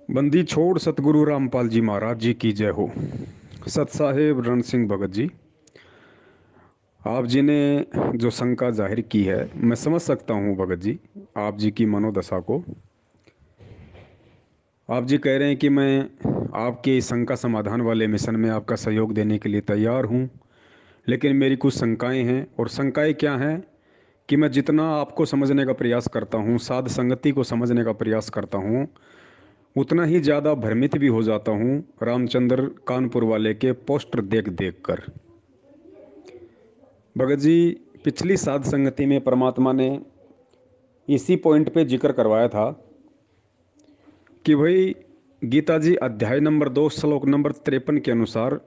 बंदी छोड़ सतगुरु रामपाल जी महाराज जी की जय हो। सत साहेब रण सिंह भगत जी, आप जी ने जो शंका जाहिर की है, मैं समझ सकता हूँ भगत जी, आप जी की मनोदशा को। आप जी कह रहे हैं कि मैं आपके इस शंका समाधान वाले मिशन में आपका सहयोग देने के लिए तैयार हूँ, लेकिन मेरी कुछ शंकाएं हैं। और शंकाएं क्या हैं कि मैं जितना आपको समझने का प्रयास करता हूँ, साध संगति को समझने का प्रयास करता हूँ, उतना ही ज़्यादा भ्रमित भी हो जाता हूँ रामचंद्र कानपुर वाले के पोस्टर देख देख कर। भगत जी, पिछली साध संगति में परमात्मा ने इसी पॉइंट पे जिक्र करवाया था कि भाई गीता जी अध्याय नंबर 2 श्लोक नंबर 53 के अनुसार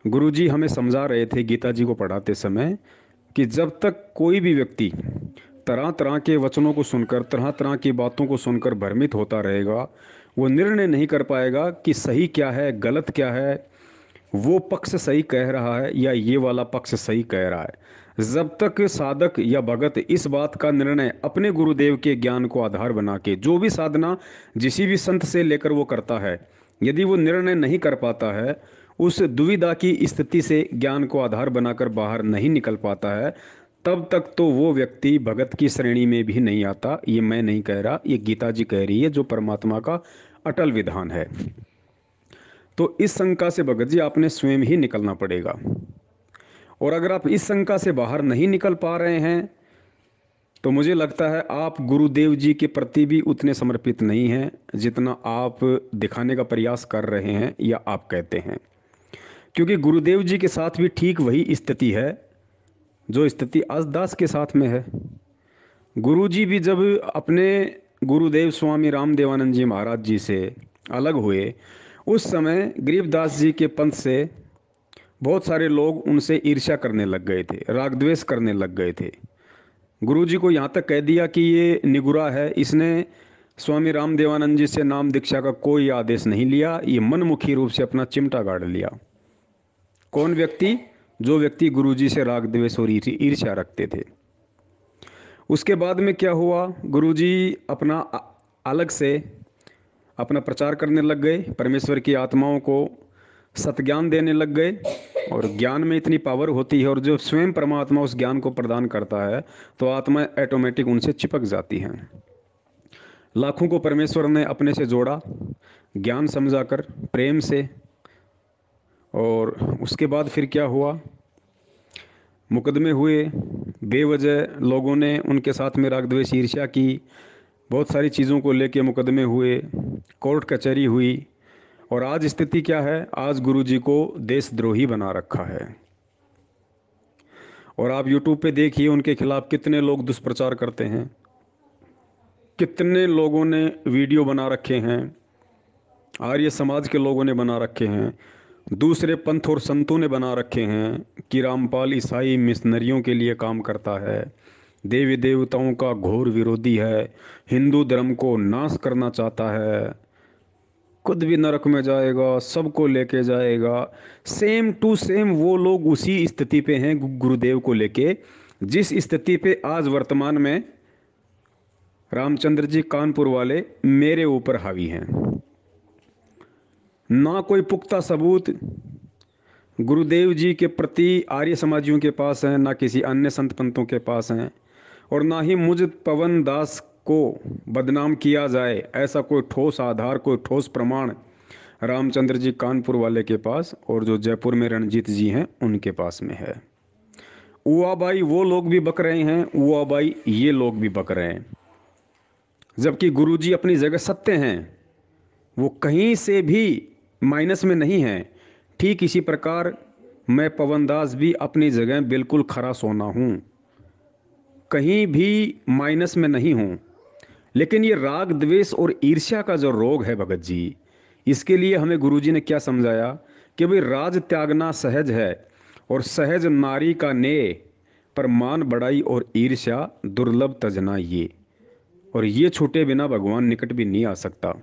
गुरु जी हमें समझा रहे थे गीता जी को पढ़ाते समय कि जब तक कोई भी व्यक्ति तरह तरह के वचनों को सुनकर, तरह तरह की बातों को सुनकर भ्रमित होता रहेगा, वो निर्णय नहीं कर पाएगा कि सही क्या है, गलत क्या है, वो पक्ष सही कह रहा है या ये वाला पक्ष सही कह रहा है। जब तक साधक या भगत इस बात का निर्णय अपने गुरुदेव के ज्ञान को आधार बना के, जो भी साधना जिसी भी संत से लेकर वो करता है, यदि वो निर्णय नहीं कर पाता है, उस दुविधा की स्थिति से ज्ञान को आधार बनाकर बाहर नहीं निकल पाता है, तब तक तो वो व्यक्ति भगत की श्रेणी में भी नहीं आता। ये मैं नहीं कह रहा, ये गीता जी कह रही है, जो परमात्मा का अटल विधान है। तो इस शंका से भगत जी आपने स्वयं ही निकलना पड़ेगा। और अगर आप इस शंका से बाहर नहीं निकल पा रहे हैं, तो मुझे लगता है आप गुरुदेव जी के प्रति भी उतने समर्पित नहीं हैं जितना आप दिखाने का प्रयास कर रहे हैं या आप कहते हैं। क्योंकि गुरुदेव जी के साथ भी ठीक वही स्थिति है जो स्थिति आज दास के साथ में है। गुरु जी भी जब अपने गुरुदेव स्वामी रामदेवानंद जी महाराज जी से अलग हुए, उस समय गरीबदास जी के पंथ से बहुत सारे लोग उनसे ईर्ष्या करने लग गए थे, राग द्वेष करने लग गए थे। गुरु जी को यहाँ तक कह दिया कि ये निगुरा है, इसने स्वामी रामदेवानंद जी से नाम दीक्षा का कोई आदेश नहीं लिया, ये मनमुखी रूप से अपना चिमटा गाड़ लिया। कौन व्यक्ति? जो व्यक्ति गुरु जी से राग द्वेष और ईर्ष्या रखते थे। उसके बाद में क्या हुआ? गुरु जी अपना अलग से अपना प्रचार करने लग गए, परमेश्वर की आत्माओं को सतज्ञान देने लग गए। और ज्ञान में इतनी पावर होती है, और जो स्वयं परमात्मा उस ज्ञान को प्रदान करता है, तो आत्मा ऑटोमेटिक उनसे चिपक जाती हैं। लाखों को परमेश्वर ने अपने से जोड़ा, ज्ञान समझाकर, प्रेम से। और उसके बाद फिर क्या हुआ? मुकदमे हुए, बेवजह लोगों ने उनके साथ में राग द्वेष ईर्ष्या की, बहुत सारी चीज़ों को लेके मुकदमे हुए, कोर्ट कचहरी हुई। और आज स्थिति क्या है? आज गुरु जी को देशद्रोही बना रखा है। और आप यूट्यूब पे देखिए उनके खिलाफ कितने लोग दुष्प्रचार करते हैं, कितने लोगों ने वीडियो बना रखे हैं, आर्य समाज के लोगों ने बना रखे हैं, दूसरे पंथ और संतों ने बना रखे हैं कि रामपाल ईसाई मिशनरियों के लिए काम करता है, देवी देवताओं का घोर विरोधी है, हिंदू धर्म को नाश करना चाहता है, खुद भी नरक में जाएगा, सबको लेके जाएगा। सेम टू सेम वो लोग उसी स्थिति पे हैं गुरुदेव को लेके, जिस स्थिति पे आज वर्तमान में रामचंद्र जी कानपुर वाले मेरे ऊपर हावी हैं। ना कोई पुख्ता सबूत गुरुदेव जी के प्रति आर्य समाजियों के पास है, ना किसी अन्य संत पंथों के पास हैं, और ना ही मुझ पवन दास को बदनाम किया जाए ऐसा कोई ठोस आधार, कोई ठोस प्रमाण रामचंद्र जी कानपुर वाले के पास और जो जयपुर में रणजीत जी हैं उनके पास में है। उआ बाई वो लोग भी बक रहे हैं, उआ बाई ये लोग भी बक रहे हैं, जबकि गुरुजी अपनी जगह सत्य हैं, वो कहीं से भी माइनस में नहीं हैं। ठीक इसी प्रकार मैं पवन दास भी अपनी जगह बिल्कुल खरा सोना हूँ, कहीं भी माइनस में नहीं हूँ। लेकिन ये राग द्वेष और ईर्ष्या का जो रोग है भगत जी, इसके लिए हमें गुरुजी ने क्या समझाया कि भाई राज त्यागना सहज है, और सहज नारी का नेय, पर मान बढ़ाई और ईर्ष्या दुर्लभ तजना ये, और ये छूटे बिना भगवान निकट भी नहीं आ सकता।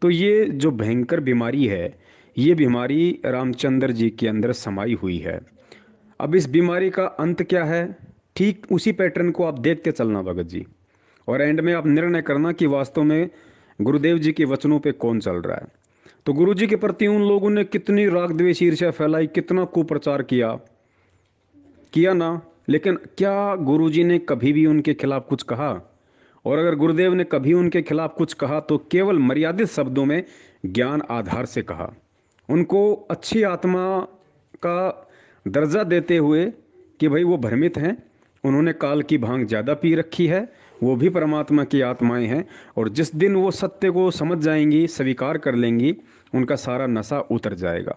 तो ये जो भयंकर बीमारी है, ये बीमारी रामचंद्र जी के अंदर समाई हुई है। अब इस बीमारी का अंत क्या है? ठीक उसी पैटर्न को आप देखते चलना भगत जी, और एंड में आप निर्णय करना कि वास्तव में गुरुदेव जी के वचनों पे कौन चल रहा है। तो गुरु जी के प्रति उन लोगों ने कितनी राग द्वेष ईर्ष्या फैलाई, कितना कुप्रचार किया किया ना। लेकिन क्या गुरु जी ने कभी भी उनके खिलाफ कुछ कहा? और अगर गुरुदेव ने कभी उनके खिलाफ कुछ कहा तो केवल मर्यादित शब्दों में ज्ञान आधार से कहा। उनको अच्छी आत्मा का दर्जा देते हुए कि भाई वो भ्रमित हैं, उन्होंने काल की भांग ज़्यादा पी रखी है, वो भी परमात्मा की आत्माएं हैं, और जिस दिन वो सत्य को समझ जाएंगी, स्वीकार कर लेंगी, उनका सारा नशा उतर जाएगा।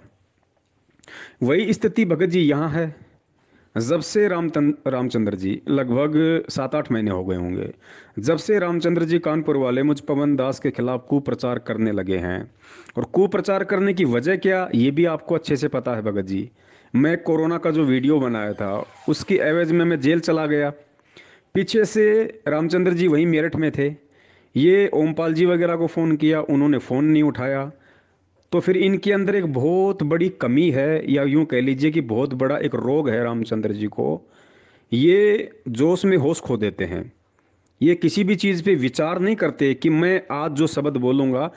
वही स्थिति भगत जी यहाँ है। जब से रामचंद्र जी, लगभग 7-8 महीने हो गए होंगे, जब से रामचंद्र जी कानपुर वाले मुझ पवन दास के खिलाफ कुप्रचार करने लगे हैं। और कुप्रचार करने की वजह क्या, ये भी आपको अच्छे से पता है भगत जी। मैं कोरोना का जो वीडियो बनाया था उसकी एवज में मैं जेल चला गया। पीछे से रामचंद्र जी वहीं मेरठ में थे। ये ओमपाल जी वगैरह को फ़ोन किया, उन्होंने फ़ोन नहीं उठाया। तो फिर इनके अंदर एक बहुत बड़ी कमी है, या यूं कह लीजिए कि बहुत बड़ा एक रोग है रामचंद्र जी को। ये जोश में होश खो देते हैं। ये किसी भी चीज़ पे विचार नहीं करते कि मैं आज जो शब्द बोलूँगा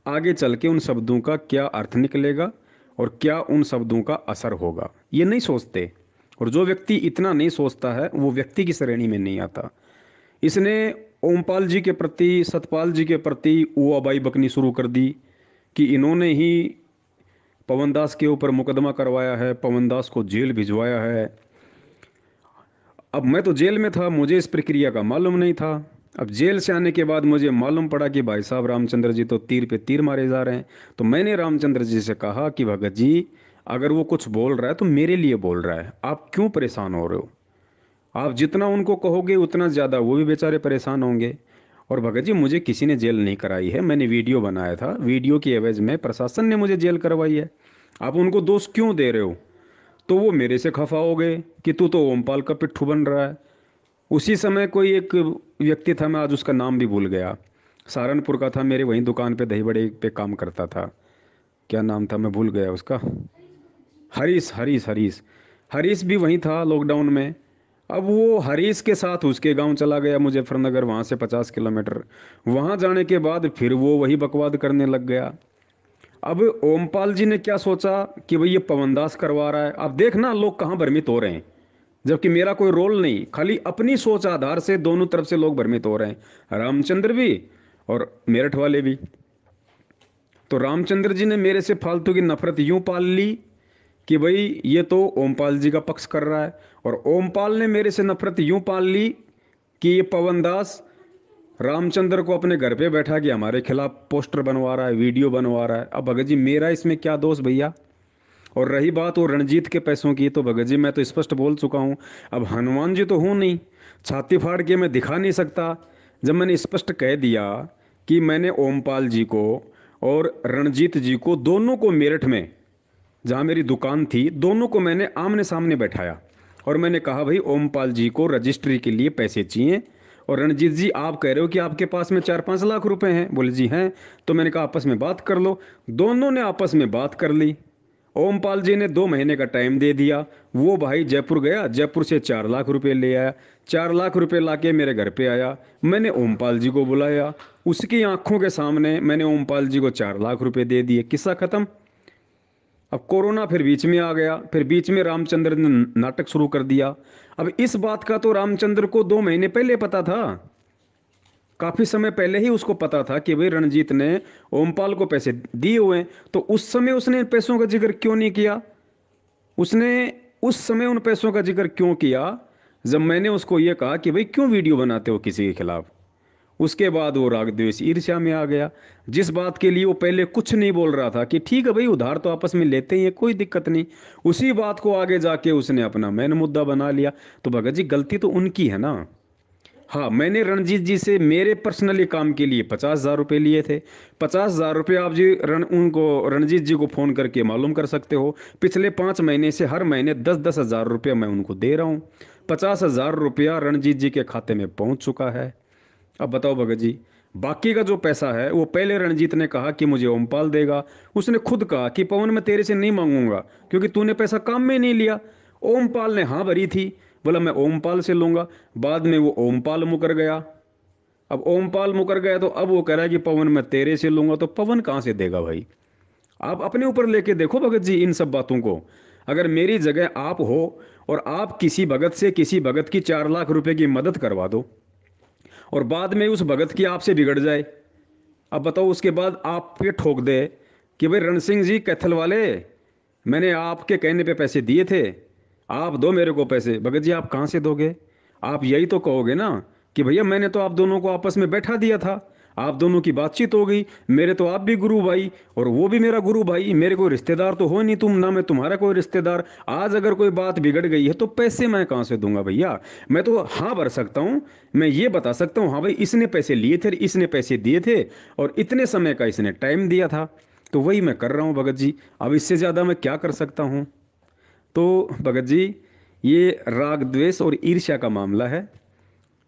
आगे चल के उन शब्दों का क्या अर्थ निकलेगा और क्या उन शब्दों का असर होगा, ये नहीं सोचते। और जो व्यक्ति इतना नहीं सोचता है वो व्यक्ति की श्रेणी में नहीं आता। इसने ओमपाल जी के प्रति, सतपाल जी के प्रति ऊआबाई बकनी शुरू कर दी कि इन्होंने ही पवन दास के ऊपर मुकदमा करवाया है, पवन दास को जेल भिजवाया है। अब मैं तो जेल में था, मुझे इस प्रक्रिया का मालूम नहीं था। अब जेल से आने के बाद मुझे मालूम पड़ा कि भाई साहब रामचंद्र जी तो तीर पे तीर मारे जा रहे हैं। तो मैंने रामचंद्र जी से कहा कि भगत जी, अगर वो कुछ बोल रहा है तो मेरे लिए बोल रहा है, आप क्यों परेशान हो रहे हो? आप जितना उनको कहोगे उतना ज़्यादा वो भी बेचारे परेशान होंगे। और भगत जी, मुझे किसी ने जेल नहीं कराई है, मैंने वीडियो बनाया था, वीडियो की एवज में प्रशासन ने मुझे जेल करवाई है। आप उनको दोष क्यों दे रहे हो? तो वो मेरे से खफा हो गए कि तू तो ओमपाल का पिट्ठू बन रहा है। उसी समय कोई एक व्यक्ति था, मैं आज उसका नाम भी भूल गया, सहारनपुर का था, मेरे वहीं दुकान पे दही बड़े पे काम करता था। क्या नाम था, मैं भूल गया उसका। हरीश, हरीश, हरीश। हरीश भी वहीं था लॉकडाउन में। अब वो हरीश के साथ उसके गांव चला गया मुजफ्फरनगर, वहाँ से 50 किलोमीटर। वहाँ जाने के बाद फिर वो वही बकवाद करने लग गया। अब ओमपाल जी ने क्या सोचा कि भाई ये पवनदास करवा रहा है, अब देखना लोग कहाँ भ्रमित हो रहे हैं। जबकि मेरा कोई रोल नहीं, खाली अपनी सोच आधार से दोनों तरफ से लोग भ्रमित हो रहे हैं, रामचंद्र भी और मेरठ वाले भी। तो रामचंद्र जी ने मेरे से फालतू की नफरत यूं पाल ली कि भाई ये तो ओमपाल जी का पक्ष कर रहा है, और ओमपाल ने मेरे से नफरत यूं पाल ली कि ये पवन दास रामचंद्र को अपने घर पे बैठा के हमारे खिलाफ पोस्टर बनवा रहा है, वीडियो बनवा रहा है। अब भगत जी, मेरा इसमें क्या दोष भैया? और रही बात वो रणजीत के पैसों की, तो भगत जी मैं तो स्पष्ट बोल चुका हूँ। अब हनुमान जी तो हूँ नहीं, छाती फाड़ के मैं दिखा नहीं सकता। जब मैंने स्पष्ट कह दिया कि मैंने ओमपाल जी को और रणजीत जी को, दोनों को मेरठ में जहाँ मेरी दुकान थी, दोनों को मैंने आमने सामने बैठाया और मैंने कहा भाई ओमपाल जी को रजिस्ट्री के लिए पैसे चाहिए, और रणजीत जी आप कह रहे हो कि आपके पास में 4-5 लाख रुपए हैं, बोले जी हैं। तो मैंने कहा आपस में बात कर लो। दोनों ने आपस में बात कर ली। ओमपाल जी ने 2 महीने का टाइम दे दिया। वो भाई जयपुर गया, जयपुर से 4 लाख रुपए ले आया। 4 लाख रुपए लाके मेरे घर पे आया। मैंने ओमपाल जी को बुलाया, उसकी आंखों के सामने मैंने ओमपाल जी को 4 लाख रुपए दे दिए, किस्सा खत्म। अब कोरोना फिर बीच में आ गया, फिर बीच में रामचंद्र ने नाटक शुरू कर दिया। अब इस बात का तो रामचंद्र को 2 महीने पहले पता था, काफी समय पहले ही उसको पता था कि भाई रणजीत ने ओमपाल को पैसे दिए हुए हैं। तो उस समय उसने पैसों का जिक्र क्यों नहीं किया? उसने उस समय उन पैसों का जिक्र क्यों किया जब मैंने उसको यह कहा कि भाई क्यों वीडियो बनाते हो किसी के खिलाफ? उसके बाद वो राग द्वेष ईर्ष्या में आ गया। जिस बात के लिए वो पहले कुछ नहीं बोल रहा था कि ठीक है भाई उधार तो आपस में लेते ही है, कोई दिक्कत नहीं, उसी बात को आगे जाके उसने अपना मेन मुद्दा बना लिया। तो भगत जी, गलती तो उनकी है ना। हाँ, मैंने रणजीत जी से मेरे पर्सनली काम के लिए 50,000 रुपये लिए थे। 50,000 रुपये आप जी उनको रणजीत जी को फ़ोन करके मालूम कर सकते हो। पिछले 5 महीने से हर महीने 10-10 हज़ार रुपया मैं उनको दे रहा हूँ। 50,000 रुपया रणजीत जी के खाते में पहुँच चुका है। अब बताओ भगत जी, बाकी का जो पैसा है वो पहले रणजीत ने कहा कि मुझे ओमपाल देगा। उसने खुद कहा कि पवन मैं तेरे से नहीं मांगूंगा क्योंकि तूने पैसा काम में नहीं लिया। ओमपाल ने हाँ भरी थी, बोला मैं ओमपाल से लूंगा। बाद में वो ओमपाल मुकर गया। अब ओमपाल मुकर गया तो अब वो कह रहा है कि पवन मैं तेरे से लूंगा, तो पवन कहाँ से देगा भाई? आप अपने ऊपर लेके देखो भगत जी इन सब बातों को। अगर मेरी जगह आप हो और आप किसी भगत से, किसी भगत की 4 लाख रुपए की मदद करवा दो और बाद में उस भगत की आपसे बिगड़ जाए, अब बताओ उसके बाद आप पे ठोक दे कि भाई रण सिंह जी कैथल वाले, मैंने आपके कहने पे पैसे दिए थे, आप दो मेरे को पैसे। भगत जी आप कहाँ से दोगे? आप यही तो कहोगे ना कि भैया मैंने तो आप दोनों को आपस में बैठा दिया था, आप दोनों की बातचीत हो गई, मेरे तो आप भी गुरु भाई और वो भी मेरा गुरु भाई, मेरे कोई रिश्तेदार तो हो नहीं तुम, ना मैं तुम्हारा कोई रिश्तेदार। आज अगर कोई बात बिगड़ गई है तो पैसे मैं कहाँ से दूंगा भैया? मैं तो हाँ भर सकता हूँ, मैं ये बता सकता हूँ हाँ भाई इसने पैसे लिए थे, इसने पैसे दिए थे और इतने समय का इसने टाइम दिया था, तो वही मैं कर रहा हूँ भगत जी। अब इससे ज़्यादा मैं क्या कर सकता हूँ? तो भगत जी ये राग द्वेष और ईर्ष्या का मामला है।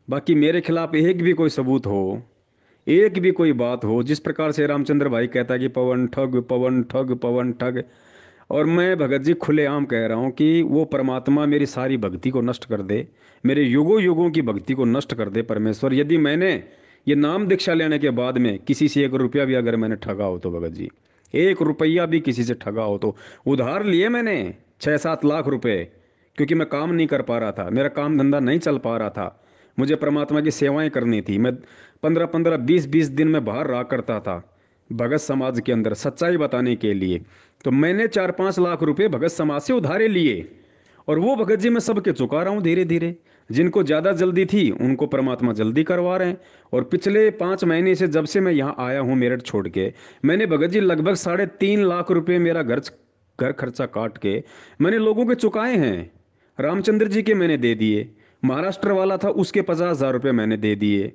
बाकी मेरे खिलाफ एक भी कोई सबूत हो, एक भी कोई बात हो, जिस प्रकार से रामचंद्र भाई कहता है कि पवन ठग पवन ठग पवन ठग, और मैं भगत जी खुलेआम कह रहा हूँ कि वो परमात्मा मेरी सारी भक्ति को नष्ट कर दे, मेरे युगों युगों की भक्ति को नष्ट कर दे परमेश्वर, यदि मैंने ये नाम दीक्षा लेने के बाद में किसी से 1 रुपया भी अगर मैंने ठगा हो तो भगत जी, 1 रुपया भी किसी से ठगा हो तो, उधार लिए मैंने 6-7 लाख रुपए, क्योंकि मैं काम नहीं कर पा रहा था, मेरा काम धंधा नहीं चल पा रहा था, मुझे परमात्मा की सेवाएं करनी थी, मैं 15-15 20-20 दिन में बाहर रहा करता था भगत समाज के अंदर सच्चाई बताने के लिए। तो मैंने 4-5 लाख रुपए भगत समाज से उधारे लिए और वो भगत जी मैं सबके चुका रहा हूँ धीरे धीरे। जिनको ज़्यादा जल्दी थी उनको परमात्मा जल्दी करवा रहे हैं। और पिछले 5 महीने से जब से मैं यहाँ आया हूँ मेरठ छोड़ के, मैंने भगत जी लगभग 3.5 लाख रुपए मेरा घर खर्चा काट के मैंने लोगों के चुकाए हैं। रामचंद्र जी के मैंने दे दिए, महाराष्ट्र वाला था उसके 50,000 रुपये मैंने दे दिए,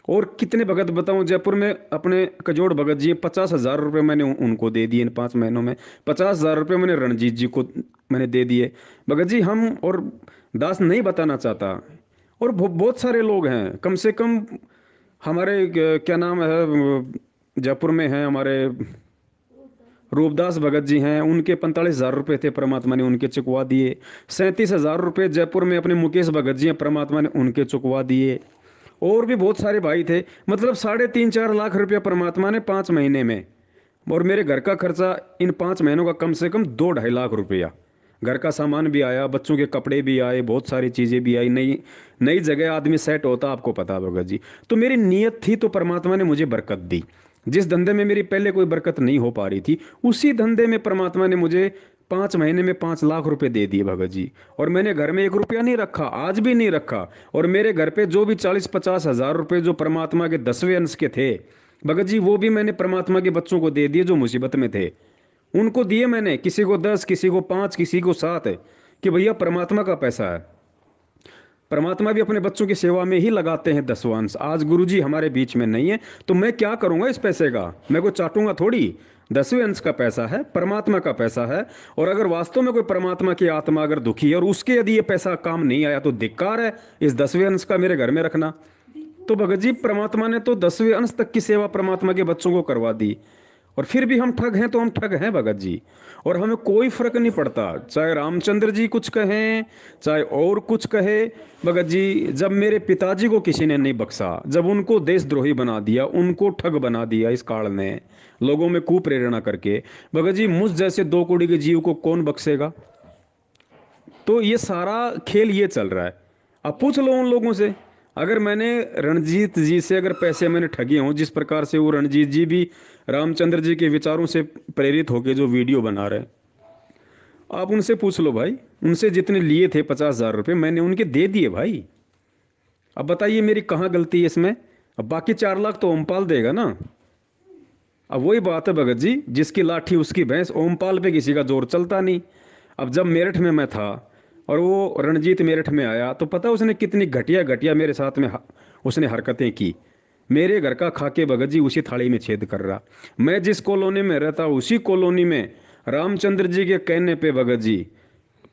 और कितने भगत बताऊं जयपुर में अपने कजोड़ भगत जी 50,000 रुपये मैंने उनको दे दिए इन 5 महीनों में। 50,000 रुपये मैंने रणजीत जी को मैंने दे दिए भगत जी। हम और दास नहीं बताना चाहता, और बहुत सारे लोग हैं, कम से कम हमारे क्या नाम है जयपुर में है हमारे रूपदास भगत जी हैं, उनके 45,000 रुपये थे, परमात्मा ने उनके चुकवा दिए। 37,000 रुपये जयपुर में अपने मुकेश भगत जी हैं, परमात्मा ने उनके चुकवा दिए। और भी बहुत सारे भाई थे, मतलब 3.5-4 लाख रुपया परमात्मा ने 5 महीने में। और मेरे घर का खर्चा इन 5 महीनों का कम से कम 2-2.5 लाख रुपया, घर का सामान भी आया, बच्चों के कपड़े भी आए, बहुत सारी चीज़ें भी आई, नई नई जगह आदमी सेट होता, आपको पता है भगत जी। तो मेरी नीयत थी तो परमात्मा ने मुझे बरकत दी। जिस धंधे में मेरी पहले कोई बरकत नहीं हो पा रही थी, उसी धंधे में परमात्मा ने मुझे 5 महीने में 5 लाख रुपए दे दिए भगत जी। और मैंने घर में 1 रुपया नहीं रखा, आज भी नहीं रखा। और मेरे घर पे जो भी 40-50 हज़ार रुपए जो परमात्मा के 10वें अंश के थे भगत जी, वो भी मैंने परमात्मा के बच्चों को दे दिए जो मुसीबत में थे, उनको दिए मैंने, किसी को 10, किसी को 5, किसी को 7, कि भैया परमात्मा का पैसा है, परमात्मा भी अपने बच्चों की सेवा में ही लगाते हैं 10वां अंश। आज गुरुजी हमारे बीच में नहीं है तो मैं क्या करूंगा इस पैसे का? मैं को चाटूंगा थोड़ी, 10वें अंश का पैसा है, परमात्मा का पैसा है। और अगर वास्तव में कोई परमात्मा की आत्मा अगर दुखी है और उसके यदि ये पैसा काम नहीं आया तो धिक्कार है इस 10वें अंश का मेरे घर में रखना। तो भगत जी परमात्मा ने तो 10वें अंश तक की सेवा परमात्मा के बच्चों को करवा दी, और फिर भी हम ठग हैं तो हम ठग हैं भगत जी। और हमें कोई फर्क नहीं पड़ता, चाहे रामचंद्र जी कुछ कहें चाहे और कुछ कहे भगत जी। जब मेरे पिताजी को किसी ने नहीं बख्शा, जब उनको देशद्रोही बना दिया, उनको ठग बना दिया इस काल ने, लोगों में कुप्रेरणा करके, भगत जी मुझ जैसे 2 कौड़ी के जीव को कौन बख्शेगा? तो ये सारा खेल ये चल रहा है। अब पूछ लो उन लोगों से, अगर मैंने रणजीत जी से अगर पैसे मैंने ठगे हों, जिस प्रकार से वो रणजीत जी भी रामचंद्र जी के विचारों से प्रेरित होकर जो वीडियो बना रहे हैं, आप उनसे पूछ लो भाई, उनसे जितने लिए थे 50,000 रुपये मैंने उनके दे दिए भाई। अब बताइए मेरी कहाँ गलती है इसमें? अब बाकी 4 लाख तो ओमपाल देगा ना। अब वही बात है भगत जी, जिसकी लाठी उसकी भैंस, ओमपाल पे किसी का जोर चलता नहीं। अब जब मेरठ में मैं था और वो रणजीत मेरठ में आया तो पता उसने कितनी घटिया घटिया मेरे साथ में उसने हरकतें की। मेरे घर का खाके भगत जी उसी थाली में छेद कर रहा। मैं जिस कॉलोनी में रहता उसी कॉलोनी में रामचंद्र जी के कहने पे भगत जी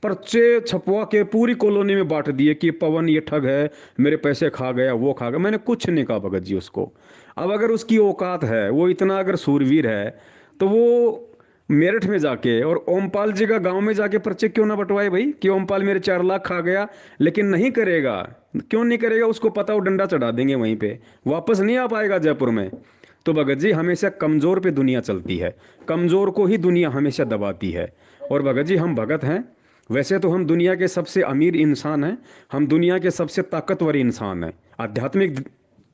पर्चे छपवा के पूरी कॉलोनी में बांट दिए कि पवन ये ठग है, मेरे पैसे खा गया, वो खा गया। मैंने कुछ नहीं कहा भगत जी उसको। अब अगर उसकी औकात है, वो इतना अगर सूरवीर है, तो वो मेरठ में जाके और ओमपाल जी का गांव में जाके पर्चे क्यों ना बंटवाए भाई, कि ओमपाल मेरे 4 लाख खा गया, लेकिन नहीं करेगा। क्यों नहीं करेगा? उसको पता, वो डंडा चढ़ा देंगे वहीं पे, वापस नहीं आ पाएगा जयपुर में। तो भगत जी, हमेशा कमजोर पे दुनिया चलती है, कमजोर को ही दुनिया हमेशा दबाती है। और भगत जी, हम भगत हैं, वैसे तो हम दुनिया के सबसे अमीर इंसान हैं, हम दुनिया के सबसे ताकतवर इंसान हैं आध्यात्मिक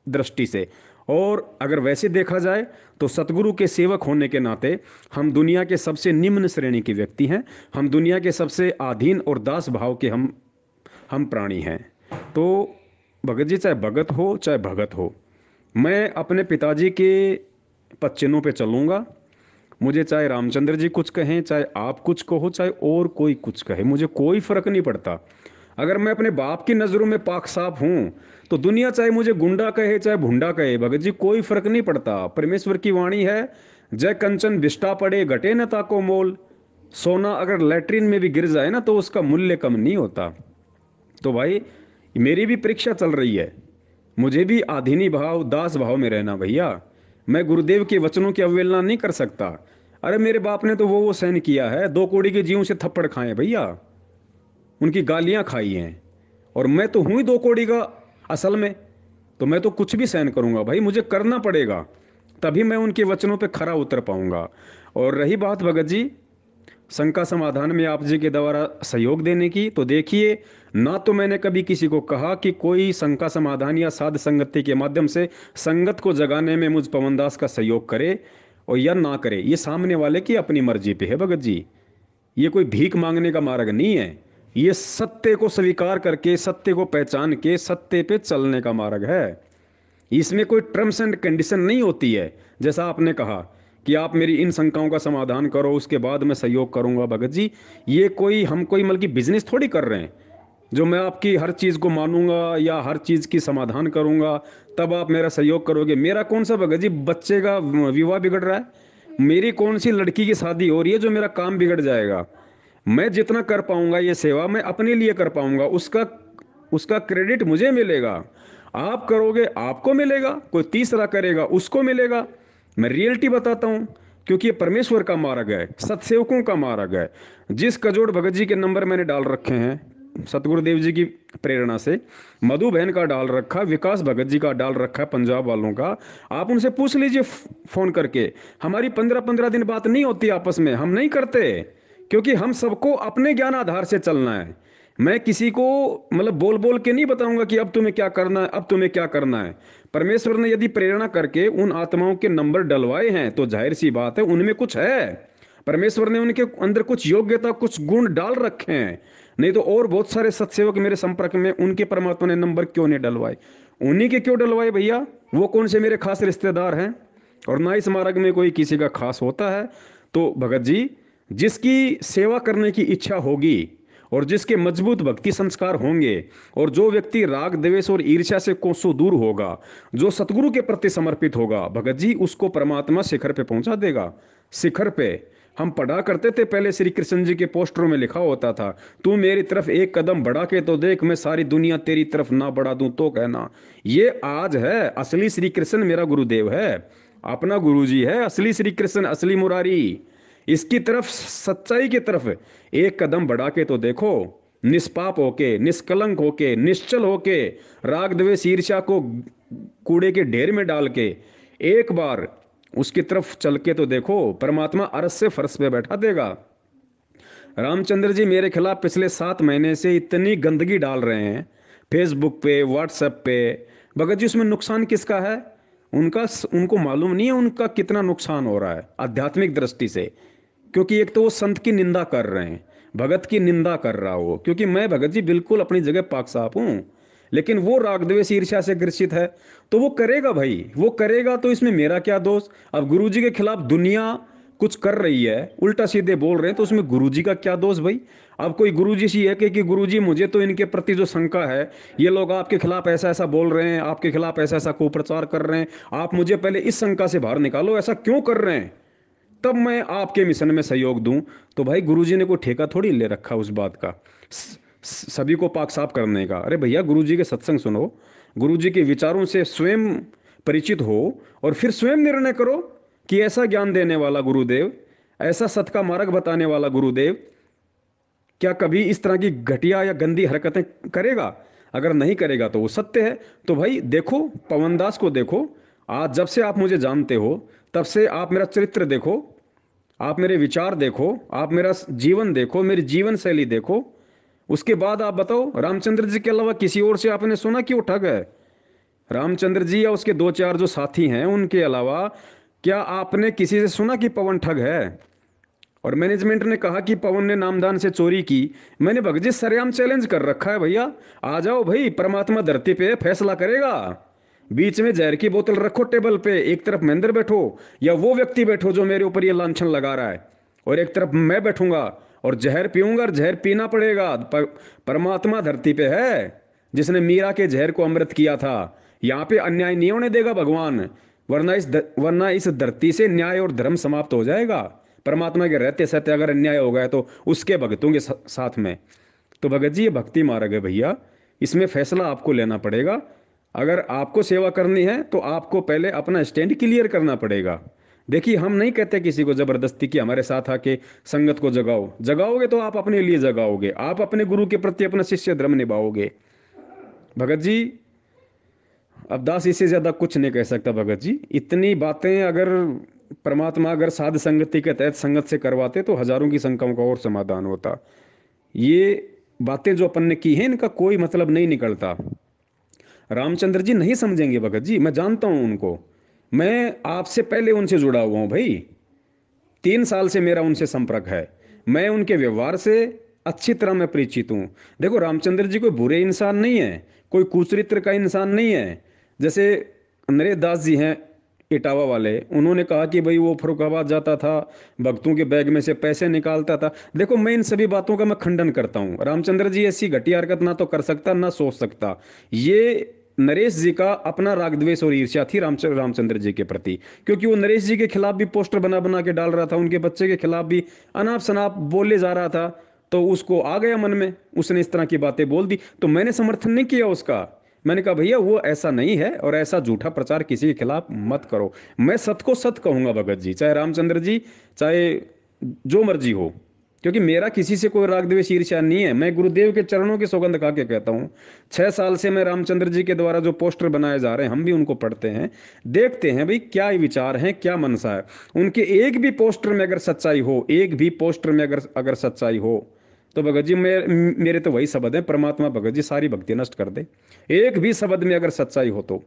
दृष्टि से। और अगर वैसे देखा जाए तो सतगुरु के सेवक होने के नाते हम दुनिया के सबसे निम्न श्रेणी के व्यक्ति हैं, हम दुनिया के सबसे अधीन और दास भाव के हम प्राणी हैं। तो भगत जी, चाहे भगत हो चाहे भगत हो, मैं अपने पिताजी के पच्चीनों पे चलूंगा। मुझे चाहे रामचंद्र जी कुछ कहें, चाहे आप कुछ कहो, चाहे और कोई कुछ कहे, मुझे कोई फर्क नहीं पड़ता। अगर मैं अपने बाप की नज़रों में पाक साफ हूं, तो दुनिया चाहे मुझे गुंडा कहे चाहे भुंडा कहे, भगत जी कोई फर्क नहीं पड़ता। परमेश्वर की वाणी है, जय कंचन बिष्टा पड़े घटे न ताको मोल। सोना अगर लैट्रिन में भी गिर जाए ना, तो उसका मूल्य कम नहीं होता। तो भाई, मेरी भी परीक्षा चल रही है, मुझे भी आधीनी भाव दास भाव में रहना भैया। मैं गुरुदेव के वचनों की अवहेलना नहीं कर सकता। अरे मेरे बाप ने तो वो सहन किया है, 2 कौड़ी के जीव से थप्पड़ खाए भैया, उनकी गालियां खाई हैं। और मैं तो हूं ही 2 कौड़ी का असल में। तो मैं तो कुछ भी सहन करूंगा भाई, मुझे करना पड़ेगा, तभी मैं उनके वचनों पे खरा उतर पाऊंगा। और रही बात भगत जी शंका समाधान में आप जी के द्वारा सहयोग देने की, तो देखिए, ना तो मैंने कभी किसी को कहा कि कोई शंका समाधान या साध संगति के माध्यम से संगत को जगाने में मुझ पवनदास का सहयोग करे और या ना करे, ये सामने वाले की अपनी मर्जी पे है भगत जी। ये कोई भीख मांगने का मार्ग नहीं है, ये सत्य को स्वीकार करके, सत्य को पहचान के सत्य पे चलने का मार्ग है। इसमें कोई टर्म्स एंड कंडीशन नहीं होती है। जैसा आपने कहा कि आप मेरी इन शंकाओं का समाधान करो, उसके बाद मैं सहयोग करूंगा। भगत जी, ये कोई हम कोई मतलब कि बिजनेस थोड़ी कर रहे हैं, जो मैं आपकी हर चीज़ को मानूंगा या हर चीज़ की समाधान करूंगा तब आप मेरा सहयोग करोगे। मेरा कौन सा भगत जी बच्चे का विवाह बिगड़ रहा है, मेरी कौन सी लड़की की शादी हो रही है जो मेरा काम बिगड़ जाएगा? मैं जितना कर पाऊंगा ये सेवा मैं अपने लिए कर पाऊंगा, उसका उसका क्रेडिट मुझे मिलेगा। आप करोगे आपको मिलेगा, कोई तीसरा करेगा उसको मिलेगा। मैं रियलिटी बताता हूं, क्योंकि ये परमेश्वर का मार्ग है, सत्सेवकों का मार्ग है। जिस कजोड़ भगत जी के नंबर मैंने डाल रखे हैं सतगुरुदेव जी की प्रेरणा से, मधु बहन का डाल रखा, विकास भगत जी का डाल रखा है, पंजाब वालों का। आप उनसे पूछ लीजिए फोन करके। हमारी 15-15 दिन बात नहीं होती आपस में, हम नहीं करते, क्योंकि हम सबको अपने ज्ञान आधार से चलना है। मैं किसी को मतलब बोल बोल के नहीं बताऊंगा कि अब तुम्हें क्या करना है, अब तुम्हें क्या करना है। परमेश्वर ने यदि प्रेरणा करके उन आत्माओं के नंबर डलवाए हैं, तो जाहिर सी बात है उनमें कुछ है। परमेश्वर ने उनके अंदर कुछ योग्यता, कुछ गुण डाल रखे हैं। नहीं तो और बहुत सारे सत्सेवक मेरे संपर्क में, उनके परमात्मा ने नंबर क्यों नहीं डलवाए? उन्हीं के क्यों डलवाए भैया? वो कौन से मेरे खास रिश्तेदार हैं? और ना इस मार्ग में कोई किसी का खास होता है। तो भगत जी, जिसकी सेवा करने की इच्छा होगी और जिसके मजबूत भक्ति संस्कार होंगे, और जो व्यक्ति राग द्वेष और ईर्ष्या से कोसों दूर होगा, जो सतगुरु के प्रति समर्पित होगा, भगत जी उसको परमात्मा शिखर पे पहुंचा देगा। शिखर पे हम पढ़ा करते थे पहले, श्री कृष्ण जी के पोस्टरों में लिखा होता था, तू मेरी तरफ एक कदम बढ़ा के तो देख, मैं सारी दुनिया तेरी तरफ ना बढ़ा दूं तो कहना। ये आज है, असली श्री कृष्ण मेरा गुरुदेव है, अपना गुरु जी है, असली श्री कृष्ण, असली मुरारी। इसकी तरफ, सच्चाई की तरफ एक कदम बढ़ा के तो देखो, निष्पाप होके, निष्कलंक होके, निश्चल होके, राग द्वेष ईर्ष्या को कूड़े के ढेर में डाल के एक बार उसकी तरफ चल के तो देखो, परमात्मा अरस से फर्श पे बैठा देगा। रामचंद्र जी मेरे खिलाफ पिछले 7 महीने से इतनी गंदगी डाल रहे हैं फेसबुक पे, व्हाट्सएप पे। भगत जी, उसमें नुकसान किसका है? उनका, उनको मालूम नहीं है उनका कितना नुकसान हो रहा है आध्यात्मिक दृष्टि से। क्योंकि एक तो वो संत की निंदा कर रहे हैं, भगत की निंदा कर रहा हो, क्योंकि मैं भगत जी बिल्कुल अपनी जगह पाक साफ हूं, लेकिन वो राग द्वेष ईर्ष्या से ग्रसित है, तो वो करेगा भाई, वो करेगा, तो इसमें मेरा क्या दोष? अब गुरुजी के खिलाफ दुनिया कुछ कर रही है, उल्टा सीधे बोल रहे हैं, तो उसमें गुरुजी का क्या दोष भाई? अब कोई गुरुजी से है कि गुरुजी मुझे तो इनके प्रति जो शंका है, ये लोग आपके खिलाफ ऐसा ऐसा बोल रहे हैं, आपके खिलाफ ऐसा ऐसा कुप्रचार कर रहे हैं, आप मुझे पहले इस शंका से बाहर निकालो, ऐसा क्यों कर रहे हैं, तब मैं आपके मिशन में सहयोग दूं। तो भाई गुरुजी ने कोई ठेका थोड़ी ले रखा उस बात का, सभी को पाक साफ करने का। अरे भैया, गुरुजी के सत्संग सुनो, गुरुजी के विचारों से स्वयं परिचित हो, और फिर स्वयं निर्णय करो कि ऐसा ज्ञान देने वाला गुरुदेव, ऐसा सत का मार्ग बताने वाला गुरुदेव क्या कभी इस तरह की घटिया या गंदी हरकतें करेगा? अगर नहीं करेगा तो वो सत्य है। तो भाई देखो, पवन दास को देखो, आज जब से आप मुझे जानते हो तब से आप मेरा चरित्र देखो, आप मेरे विचार देखो, आप मेरा जीवन देखो, मेरी जीवन शैली देखो। उसके बाद आप बताओ, रामचंद्र जी के अलावा किसी और से आपने सुना कि वो ठग है? रामचंद्र जी या उसके दो चार जो साथी हैं उनके अलावा क्या आपने किसी से सुना कि पवन ठग है? और मैनेजमेंट ने कहा कि पवन ने नामदान से चोरी की। मैंने भगत जी सरेआम चैलेंज कर रखा है भैया, आ जाओ भाई, परमात्मा धरती पे फैसला करेगा। बीच में जहर की बोतल रखो टेबल पे, एक तरफ महेंद्र बैठो या वो व्यक्ति बैठो जो मेरे ऊपर ये लांछन लगा रहा है, और एक तरफ मैं बैठूंगा और जहर पीऊंगा, और जहर पीना पड़ेगा। परमात्मा धरती पे है जिसने मीरा के जहर को अमृत किया था। यहाँ पे अन्याय नहीं होने देगा भगवान, वरना इस धरती से न्याय और धर्म समाप्त हो जाएगा। परमात्मा के रहते सहते अगर अन्याय हो गया तो उसके भक्तों के साथ में। तो भगत जी ये भक्ति मार्ग है भैया, इसमें फैसला आपको लेना पड़ेगा। अगर आपको सेवा करनी है तो आपको पहले अपना स्टैंड क्लियर करना पड़ेगा। देखिए, हम नहीं कहते किसी को जबरदस्ती कि हमारे साथ आके संगत को जगाओ। जगाओगे तो आप अपने लिए जगाओगे, आप अपने गुरु के प्रति अपना शिष्य धर्म निभाओगे। भगत जी अब दास इससे ज्यादा कुछ नहीं कह सकता। भगत जी इतनी बातें अगर परमात्मा अगर साध संगति के तहत संगत से करवाते तो हजारों की शंकाओं का और समाधान होता। ये बातें जो अपन ने की हैं इनका कोई मतलब नहीं निकलता। रामचंद्र जी नहीं समझेंगे भगत जी, मैं जानता हूं उनको। मैं आपसे पहले उनसे जुड़ा हुआ हूं भाई, 3 साल से मेरा उनसे संपर्क है। मैं उनके व्यवहार से अच्छी तरह मैं परिचित हूँ। देखो, रामचंद्र जी कोई बुरे इंसान नहीं है, कोई कुचरित्र का इंसान नहीं है। जैसे नरेश दास जी हैं इटावा वाले, उन्होंने कहा कि भाई वो फरुखाबाद जाता था, भक्तों के बैग में से पैसे निकालता था। देखो, मैं इन सभी बातों का मैं खंडन करता हूँ। रामचंद्र जी ऐसी घटिया हरकत ना तो कर सकता ना सोच सकता। ये नरेश जी का अपना राग द्वेष और ईर्ष्या थी रामचंद्र जी के प्रति, क्योंकि वो नरेश जी के खिलाफ भी पोस्टर बना बना के डाल रहा था, उनके बच्चे के खिलाफ भी अनाप शनाप बोले जा रहा था। तो उसको आ गया मन में, उसने इस तरह की बातें बोल दी, तो मैंने समर्थन नहीं किया उसका। मैंने कहा भैया वो ऐसा नहीं है, और ऐसा झूठा प्रचार किसी के खिलाफ मत करो। मैं सत को सत कहूंगा भगत जी, चाहे रामचंद्र जी, चाहे जो मर्जी हो, क्योंकि मेरा किसी से कोई राग द्वेष ईर्ष्या नहीं है। मैं गुरुदेव के चरणों की सौगंध खा के कहता हूँ, 6 साल से मैं रामचंद्र जी के द्वारा जो पोस्टर बनाए जा रहे हैं हम भी उनको पढ़ते हैं, देखते हैं भाई क्या विचार हैं, क्या मनसा है उनके। एक भी पोस्टर में अगर सच्चाई हो, एक भी पोस्टर में अगर अगर सच्चाई हो तो भगत जी मेरे तो वही शब्द है, परमात्मा भगत जी सारी भक्ति नष्ट कर दे। एक भी शब्द में अगर सच्चाई हो तो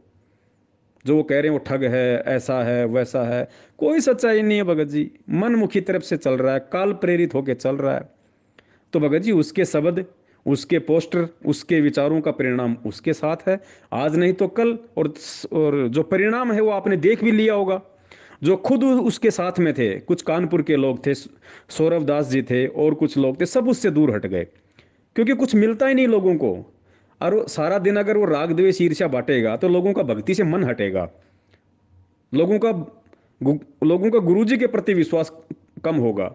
जो वो कह रहे हैं वो ठग है, ऐसा है, वैसा है, कोई सच्चाई नहीं है भगत जी। मनमुखी तरफ से चल रहा है, काल प्रेरित होके चल रहा है। तो भगत जी उसके शब्द, उसके पोस्टर, उसके विचारों का परिणाम उसके साथ है, आज नहीं तो कल। और जो परिणाम है वो आपने देख भी लिया होगा। जो खुद उसके साथ में थे, कुछ कानपुर के लोग थे, सौरभ दास जी थे और कुछ लोग थे, सब उससे दूर हट गए, क्योंकि कुछ मिलता ही नहीं लोगों को। और वो सारा दिन अगर वो राग द्वेष ईर्ष्या बांटेगा तो लोगों का भक्ति से मन हटेगा, लोगों का लोगों का गुरुजी के प्रति विश्वास कम होगा।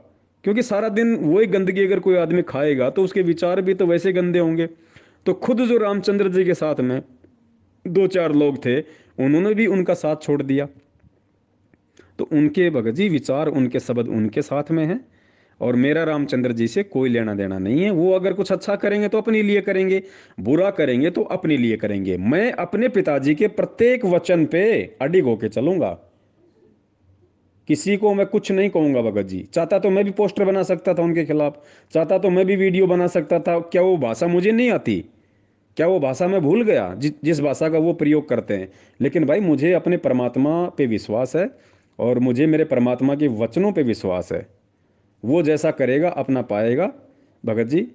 क्योंकि सारा दिन वही गंदगी अगर कोई आदमी खाएगा तो उसके विचार भी तो वैसे गंदे होंगे। तो खुद जो रामचंद्र जी के साथ में दो चार लोग थे, उन्होंने भी उनका साथ छोड़ दिया। तो उनके भगत जी विचार, उनके शब्द उनके साथ में हैं, और मेरा रामचंद्र जी से कोई लेना देना नहीं है। वो अगर कुछ अच्छा करेंगे तो अपने लिए करेंगे, बुरा करेंगे तो अपने लिए करेंगे। मैं अपने पिताजी के प्रत्येक वचन पे अडिग होके चलूंगा, किसी को मैं कुछ नहीं कहूंगा भगत जी। चाहता तो मैं भी पोस्टर बना सकता था उनके खिलाफ, चाहता तो मैं भी वीडियो बना सकता था। क्या वो भाषा मुझे नहीं आती? क्या वो भाषा मैं भूल गया जिस भाषा का वो प्रयोग करते हैं? लेकिन भाई मुझे अपने परमात्मा पे विश्वास है, और मुझे मेरे परमात्मा के वचनों पे विश्वास है। वो जैसा करेगा अपना पाएगा भगत जी।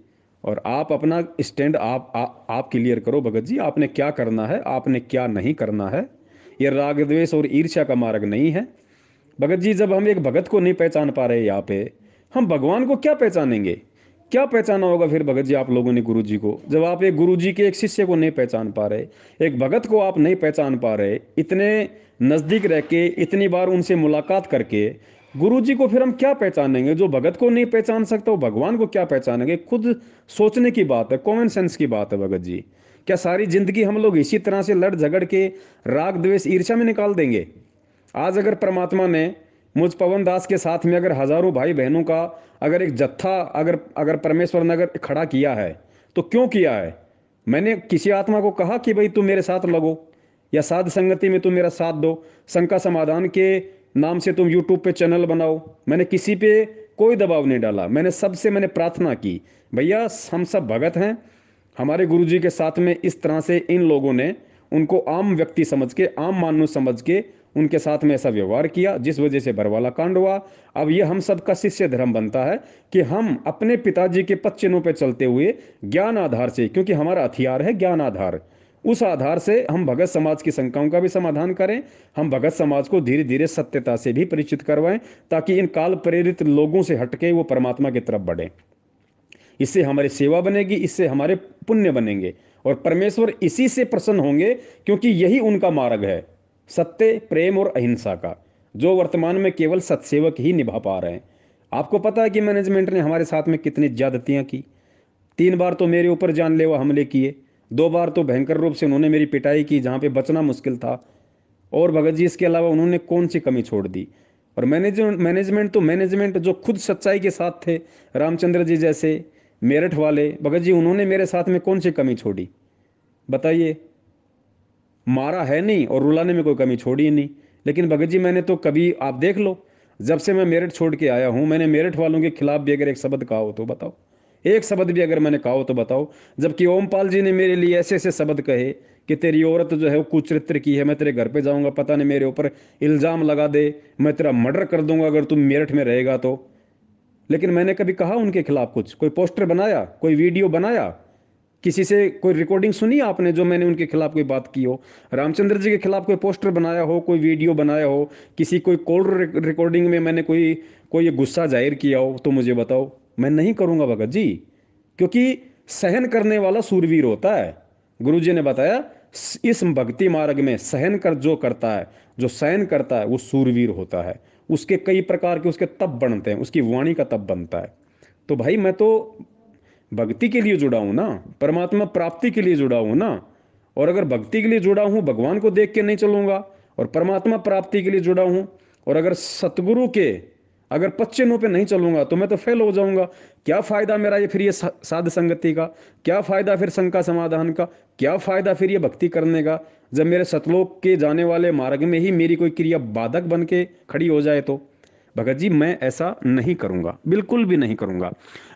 और आप अपना स्टैंड आप क्लियर करो भगत जी, आपने क्या करना है, आपने क्या नहीं करना है। ये राग द्वेष और ईर्ष्या का मार्ग नहीं है भगत जी। जब हम एक भगत को नहीं पहचान पा रहे यहाँ पे, हम भगवान को क्या पहचानेंगे? क्या पहचाना होगा फिर भगत जी आप लोगों ने गुरु जी को, जब आप एक गुरु जी के एक शिष्य को नहीं पहचान पा रहे, एक भगत को आप नहीं पहचान पा रहे, इतने नजदीक रह के इतनी बार उनसे मुलाकात करके गुरु जी को फिर हम क्या पहचानेंगे? जो भगत को नहीं पहचान सकता वो भगवान को क्या पहचानेंगे? खुद सोचने की बात है, कॉमन सेंस की बात है भगत जी। क्या सारी जिंदगी हम लोग इसी तरह से लड़ झगड़ के राग द्वेष ईर्ष्या में निकाल देंगे? आज अगर परमात्मा ने मुझ पवन दास के साथ में अगर हजारों भाई बहनों का अगर एक जत्था अगर अगर परमेश्वर ने अगर खड़ा किया है तो क्यों किया है? मैंने किसी आत्मा को कहा कि भाई तुम मेरे साथ लगो या साध संगति में तुम मेरा साथ दो, शंका समाधान के नाम से तुम यूट्यूब पे चैनल बनाओ। मैंने किसी पे कोई दबाव नहीं डाला। मैंने प्रार्थना की, भैया हम सब भगत हैं, हमारे गुरुजी के साथ में इस तरह से इन लोगों ने उनको आम व्यक्ति समझ के, आम मानव समझ के उनके साथ में ऐसा व्यवहार किया जिस वजह से बरवाला कांड हुआ। अब ये हम सबका शिष्य धर्म बनता है कि हम अपने पिताजी के पद चिन्हों पर चलते हुए ज्ञान आधार से, क्योंकि हमारा हथियार है ज्ञान आधार, उस आधार से हम भगत समाज की शंकाओं का भी समाधान करें। हम भगत समाज को धीरे धीरे सत्यता से भी परिचित करवाएं ताकि इन काल प्रेरित लोगों से हटके वो परमात्मा की तरफ बढ़े। इससे हमारी सेवा बनेगी, इससे हमारे पुण्य बनेंगे और परमेश्वर इसी से प्रसन्न होंगे, क्योंकि यही उनका मार्ग है, सत्य, प्रेम और अहिंसा का, जो वर्तमान में केवल सत्सेवक ही निभा पा रहे हैं। आपको पता है कि मैनेजमेंट ने हमारे साथ में कितनी ज्यादतियां की। 3 बार तो मेरे ऊपर जानलेवा हमले किए, 2 बार तो भयंकर रूप से उन्होंने मेरी पिटाई की जहां पे बचना मुश्किल था। और भगत जी इसके अलावा उन्होंने कौन सी कमी छोड़ दी? और मैनेजमेंट जो खुद सच्चाई के साथ थे, रामचंद्र जी जैसे मेरठ वाले भगत जी, उन्होंने मेरे साथ में कौन सी कमी छोड़ी बताइए? मारा है नहीं और रुलाने में कोई कमी छोड़ी ही नहीं। लेकिन भगत जी मैंने तो कभी, आप देख लो, जब से मैं मेरठ छोड़ के आया हूं, मैंने मेरठ वालों के खिलाफ भी अगर एक शब्द कहा हो तो बताओ, एक शब्द भी अगर मैंने कहा हो तो बताओ। जबकि ओमपाल जी ने मेरे लिए ऐसे ऐसे शब्द कहे कि तेरी औरत जो है वो कुचरित्र की है, मैं तेरे घर पे जाऊंगा, पता नहीं मेरे ऊपर इल्जाम लगा दे, मैं तेरा मर्डर कर दूंगा अगर तुम मेरठ में रहेगा तो। लेकिन मैंने कभी कहा उनके खिलाफ कुछ? कोई पोस्टर बनाया, कोई वीडियो बनाया, किसी से कोई रिकॉर्डिंग सुनी आपने जो मैंने उनके खिलाफ कोई बात की हो? रामचंद्र जी के खिलाफ कोई पोस्टर बनाया हो, कोई वीडियो बनाया हो, किसी कोई कॉल रिकॉर्डिंग में मैंने कोई कोई गुस्सा जाहिर किया हो तो मुझे बताओ। मैं नहीं करूंगा भगत जी, क्योंकि सहन करने वाला सूरवीर होता है। गुरु जी ने बताया इस भक्ति मार्ग में सहन कर जो करता है, जो सहन करता है वो सूरवीर होता है। उसके कई प्रकार के उसके तप बनते हैं, उसकी वाणी का तप बनता है। तो भाई मैं तो भक्ति के लिए जुड़ा हूं ना, परमात्मा प्राप्ति के लिए जुड़ा हूं ना। और अगर भक्ति के लिए जुड़ा हूं, भगवान को देख के नहीं चलूंगा, और परमात्मा प्राप्ति के लिए जुड़ा हूं, और अगर सतगुरु के अगर पच्चीनों पे नहीं चलूंगा तो मैं तो फेल हो जाऊंगा। क्या फायदा मेरा ये फिर ये साध संगति का? क्या फायदा फिर शंका समाधान का? क्या फायदा फिर ये भक्ति करने का, जब मेरे सतलोक के जाने वाले मार्ग में ही मेरी कोई क्रिया बाधक बन के खड़ी हो जाए तो? भगत जी मैं ऐसा नहीं करूंगा, बिल्कुल भी नहीं करूंगा।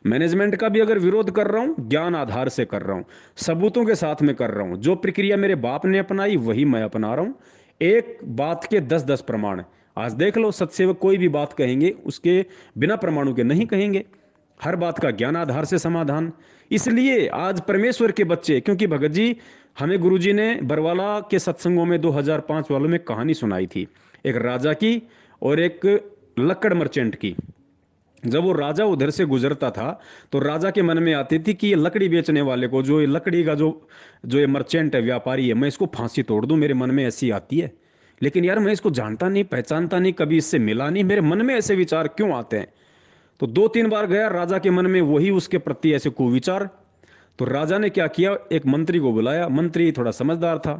मैनेजमेंट का भी अगर विरोध कर रहा हूं, ज्ञान आधार से कर रहा हूं, सबूतों के साथ में कर रहा हूं। जो प्रक्रिया मेरे बाप ने अपनाई वही मैं अपना रहा हूं। एक बात के 10-10 प्रमाण। आज देख लो, सत्सेवक कोई भी बात कहेंगे उसके बिना प्रमाणों के नहीं कहेंगे, हर बात का ज्ञान आधार से समाधान। इसलिए आज परमेश्वर के बच्चे, क्योंकि भगत जी हमें गुरुजी ने बरवाला के सत्संगों में 2005 वालों में कहानी सुनाई थी, एक राजा की और एक लक्कड़ मर्चेंट की। जब वो राजा उधर से गुजरता था तो राजा के मन में आती थी कि ये लकड़ी बेचने वाले को, जो ये लकड़ी का जो जो ये मर्चेंट है, व्यापारी है, मैं इसको फांसी तोड़ दूं, मेरे मन में ऐसी आती है। लेकिन यार मैं इसको जानता नहीं, पहचानता नहीं, कभी इससे मिला नहीं, मेरे मन में ऐसे विचार क्यों आते हैं? तो 2-3 बार गया, राजा के मन में वही उसके प्रति ऐसे कुविचार। तो राजा ने क्या किया, एक मंत्री को बुलाया। मंत्री थोड़ा समझदार था।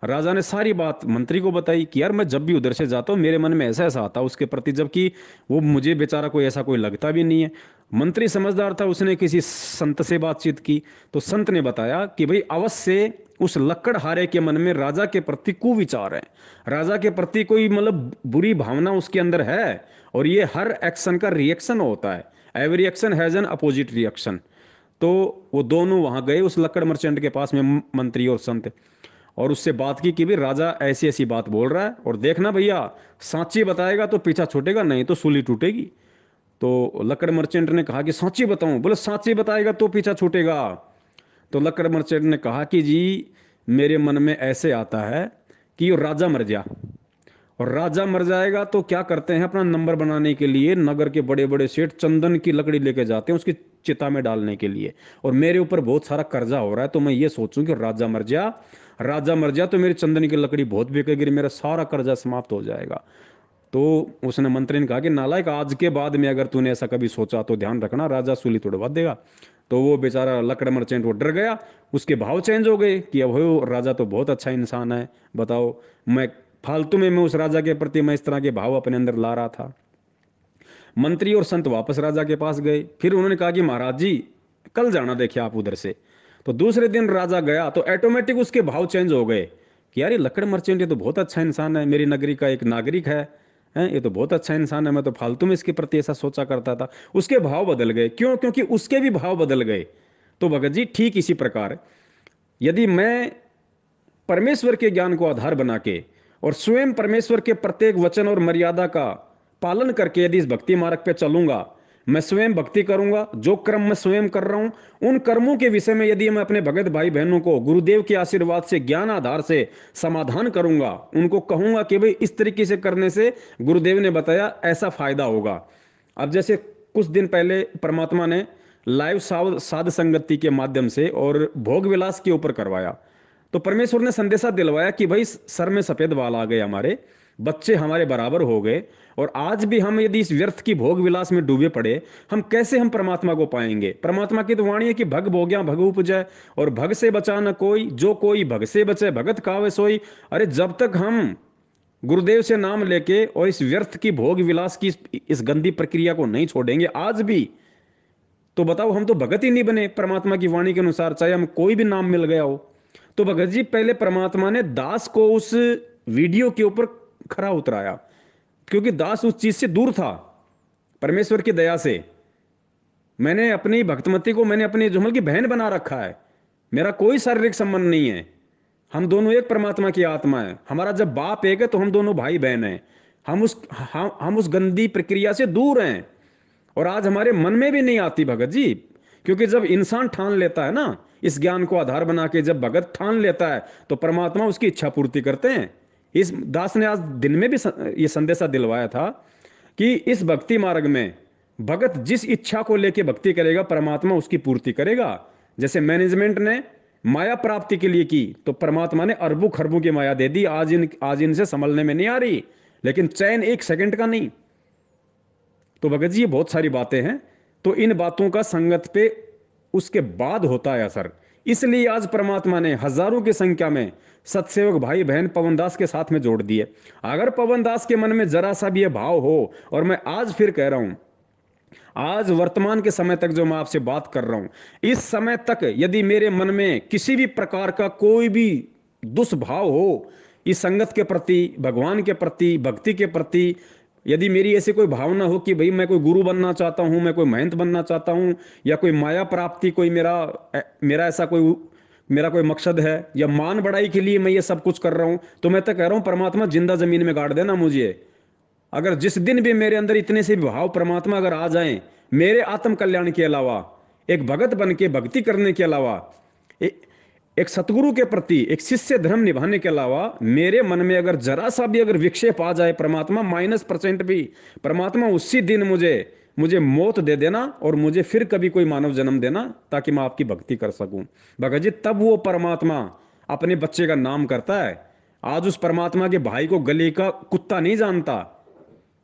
राजा ने सारी बात मंत्री को बताई कि यार मैं जब भी उधर से जाता हूँ मेरे मन में ऐसा ऐसा आता है उसके प्रति, जबकि वो मुझे बेचारा कोई ऐसा कोई लगता भी नहीं है। मंत्री समझदार था, उसने किसी संत से बातचीत की तो संत ने बताया कि भाई अवश्य उस लक्कड़हारे के मन में राजा के प्रति कुविचार है, राजा के प्रति कोई मतलब बुरी भावना उसके अंदर है, और ये हर एक्शन का रिएक्शन होता है। Every action has an opposite reaction. तो वो दोनों वहां गए उस लक्कड़ मर्चेंट के पास में, मंत्री और संत, और उससे बात की कि भाई राजा ऐसी ऐसी बात बोल रहा है, और देखना भैया सांची बताएगा तो पीछा छूटेगा, नहीं तो सूली टूटेगी। तो लक्कड़ मर्चेंट ने कहा कि सांची बताऊं? बोले सांची बताएगा तो पीछा छूटेगा। तो लक्कड़ मर्चेंट ने कहा कि जी मेरे मन में ऐसे आता है कि राजा मर जा, और राजा मर जाएगा तो क्या करते हैं, अपना नंबर बनाने के लिए नगर के बड़े बड़े सेठ चंदन की लकड़ी लेके जाते हैं उसकी चिता में डालने के लिए, और मेरे ऊपर बहुत सारा कर्जा हो रहा है, तो मैं ये सोचूं कि राजा मर जा, राजा मर जा तो मेरी चंदन की लकड़ी बहुत बिकेगी, मेरा सारा कर्जा समाप्त हो जाएगा। तो उसने मंत्री ने कहा कि नालायक, आज के बाद में अगर तूने ऐसा कभी सोचा तो ध्यान रखना राजा सूली तोड़वा देगा। तो वो बेचारा लकड़ मर्चेंट वो डर गया, उसके भाव चेंज हो गए कि अब हो राजा तो बहुत अच्छा इंसान है, बताओ मैं फालतू में मैं उस राजा के प्रति मैं इस तरह के भाव अपने अंदर ला रहा था। मंत्री और संत वापस राजा के पास गए। फिर उन्होंने कहा कि महाराज जी कल जाना देखिए आप उधर से। तो दूसरे दिन राजा गया तो ऑटोमेटिक उसके भाव चेंज हो गए कि यार ये लक्कड़ मर्चेंट ये तो बहुत अच्छा इंसान है, मेरी नगरी का एक नागरिक है, हैं ये तो बहुत अच्छा इंसान है, मैं तो फालतू में इसके प्रति ऐसा सोचा करता था। उसके भाव बदल गए। क्यों? क्योंकि उसके भी भाव बदल गए। तो भगत जी ठीक इसी प्रकार यदि मैं परमेश्वर के ज्ञान को आधार बना के और स्वयं परमेश्वर के प्रत्येक वचन और मर्यादा का पालन करके यदि इस भक्ति मार्ग पे चलूंगा, मैं स्वयं भक्ति करूंगा, जो कर्म मैं स्वयं कर रहा हूं उन कर्मों के विषय में यदि मैं अपने भगत भाई बहनों को गुरुदेव के आशीर्वाद से ज्ञान आधार से समाधान करूंगा, उनको कहूंगा कि भाई इस तरीके से करने से गुरुदेव ने बताया ऐसा फायदा होगा। अब जैसे कुछ दिन पहले परमात्मा ने लाइव साध संगति के माध्यम से और भोग विलास के ऊपर करवाया, तो परमेश्वर ने संदेशा दिलवाया कि भाई सर में सफेद बाल आ गए, हमारे बच्चे हमारे बराबर हो गए, और आज भी हम यदि इस व्यर्थ की भोग विलास में डूबे पड़े, हम कैसे हम परमात्मा को पाएंगे? परमात्मा की तो वाणी है कि भग भोग्या भग उपजय, और भग से बचा न कोई, जो कोई भग से बचे भगत कावे सोई। अरे जब तक हम गुरुदेव से नाम लेके और इस व्यर्थ की भोग विलास की इस गंदी प्रक्रिया को नहीं छोड़ेंगे आज भी, तो बताओ हम तो भगत ही नहीं बने परमात्मा की वाणी के अनुसार, चाहे हम कोई भी नाम मिल गया हो। तो भगत जी पहले परमात्मा ने दास को उस वीडियो के ऊपर खरा उतराया, क्योंकि दास उस चीज से दूर था। परमेश्वर की दया से मैंने अपनी भक्तमती को मैंने अपनी जुमल की बहन बना रखा है। मेरा कोई शारीरिक संबंध नहीं है, हम दोनों एक परमात्मा की आत्मा है। हमारा जब बाप एक है तो हम दोनों भाई बहन हैं। हम उस गंदी प्रक्रिया से दूर हैं, और आज हमारे मन में भी नहीं आती भगत जी। क्योंकि जब इंसान ठान लेता है ना, इस ज्ञान को आधार बना के जब भगत ठान लेता है तो परमात्मा उसकी इच्छा पूर्ति करते हैं। इस दास ने आज दिन में भी ये संदेशा दिलवाया था कि इस भक्ति मार्ग में भगत जिस इच्छा को लेके भक्ति करेगा परमात्मा उसकी पूर्ति करेगा। जैसे मैनेजमेंट ने माया प्राप्ति के लिए की तो परमात्मा ने अरबों खरबों की माया दे दी। आज इनसे संभलने में नहीं आ रही, लेकिन चैन एक सेकंड का नहीं। तो भगत जी ये बहुत सारी बातें हैं, तो इन बातों का संगत पे उसके बाद होता है असर। इसलिए आज परमात्मा ने हजारों की संख्या में सत्सेवक भाई बहन पवनदास के साथ में जोड़ दिए। अगर पवनदास के मन में जरा सा भी ये भाव हो, और मैं आज फिर कह रहा हूं, आज वर्तमान के समय तक जो मैं आपसे बात कर रहा हूं, इस समय तक यदि मेरे मन में किसी भी प्रकार का कोई भी दुष्भाव हो इस संगत के प्रति, भगवान के प्रति, भक्ति के प्रति, यदि मेरी ऐसी कोई भावना हो कि भाई मैं कोई गुरु बनना चाहता हूं, मैं कोई महंत बनना चाहता हूं, या कोई माया प्राप्ति कोई मेरा ऐसा कोई मेरा कोई मकसद है, या मान बढ़ाई के लिए मैं ये सब कुछ कर रहा हूं, तो मैं तो कह रहा हूं परमात्मा जिंदा जमीन में गाड़ देना मुझे। अगर जिस दिन भी मेरे अंदर इतने से भाव परमात्मा अगर आ जाएं, मेरे आत्म कल्याण के अलावा, एक भगत बन के भक्ति करने के अलावा, एक सतगुरु के प्रति एक शिष्य धर्म निभाने के अलावा मेरे मन में अगर जरा सा भी अगर विक्षेप आ जाए परमात्मा -% भी, परमात्मा उसी दिन मुझे मौत दे देना और मुझे फिर कभी कोई मानव जन्म देना ताकि मैं आपकी भक्ति कर सकूं। भगत जी तब वो परमात्मा अपने बच्चे का नाम करता है। आज उस परमात्मा के भाई को गली का कुत्ता नहीं जानता,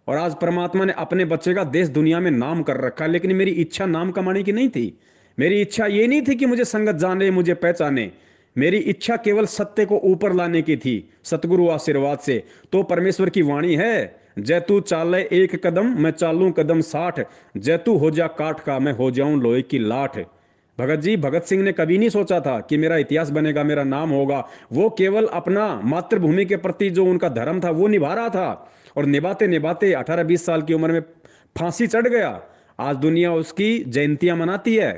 और आज परमात्मा ने अपने बच्चे का देश दुनिया में नाम कर रखा। लेकिन मेरी इच्छा नाम कमाने की नहीं थी, मेरी इच्छा ये नहीं थी कि मुझे संगत जाने, मुझे पहचाने। मेरी इच्छा केवल सत्य को ऊपर लाने की थी, सतगुरु आशीर्वाद से। तो परमेश्वर की वाणी है, जय तू चाले एक कदम मैं चालूं कदम 60, जय तू हो जा काठ का मैं हो जाऊं लोहे की लाठ। भगत जी, भगत सिंह ने कभी नहीं सोचा था कि मेरा इतिहास बनेगा, मेरा नाम होगा। वो केवल अपना मातृभूमि के प्रति जो उनका धर्म था वो निभा रहा था, और निभाते निभाते 18-20 साल की उम्र में फांसी चढ़ गया। आज दुनिया उसकी जयंतियां मनाती है।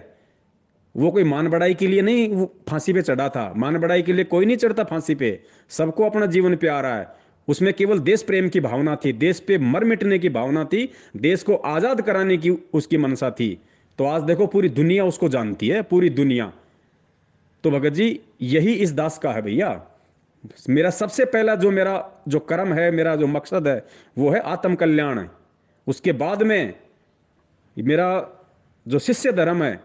वो कोई मान बढ़ाई के लिए नहीं वो फांसी पे चढ़ा था, मान बढ़ाई के लिए कोई नहीं चढ़ता फांसी पे। सबको अपना जीवन प्यारा है, उसमें केवल देश प्रेम की भावना थी, देश पे मर मिटने की भावना थी, देश को आजाद कराने की उसकी मनसा थी। तो आज देखो पूरी दुनिया उसको जानती है, पूरी दुनिया। तो भगत जी यही इस दास का है भैया। मेरा सबसे पहला मेरा जो कर्म है, मेरा जो मकसद है वो है आत्म कल्याण। उसके बाद में मेरा जो शिष्य धर्म है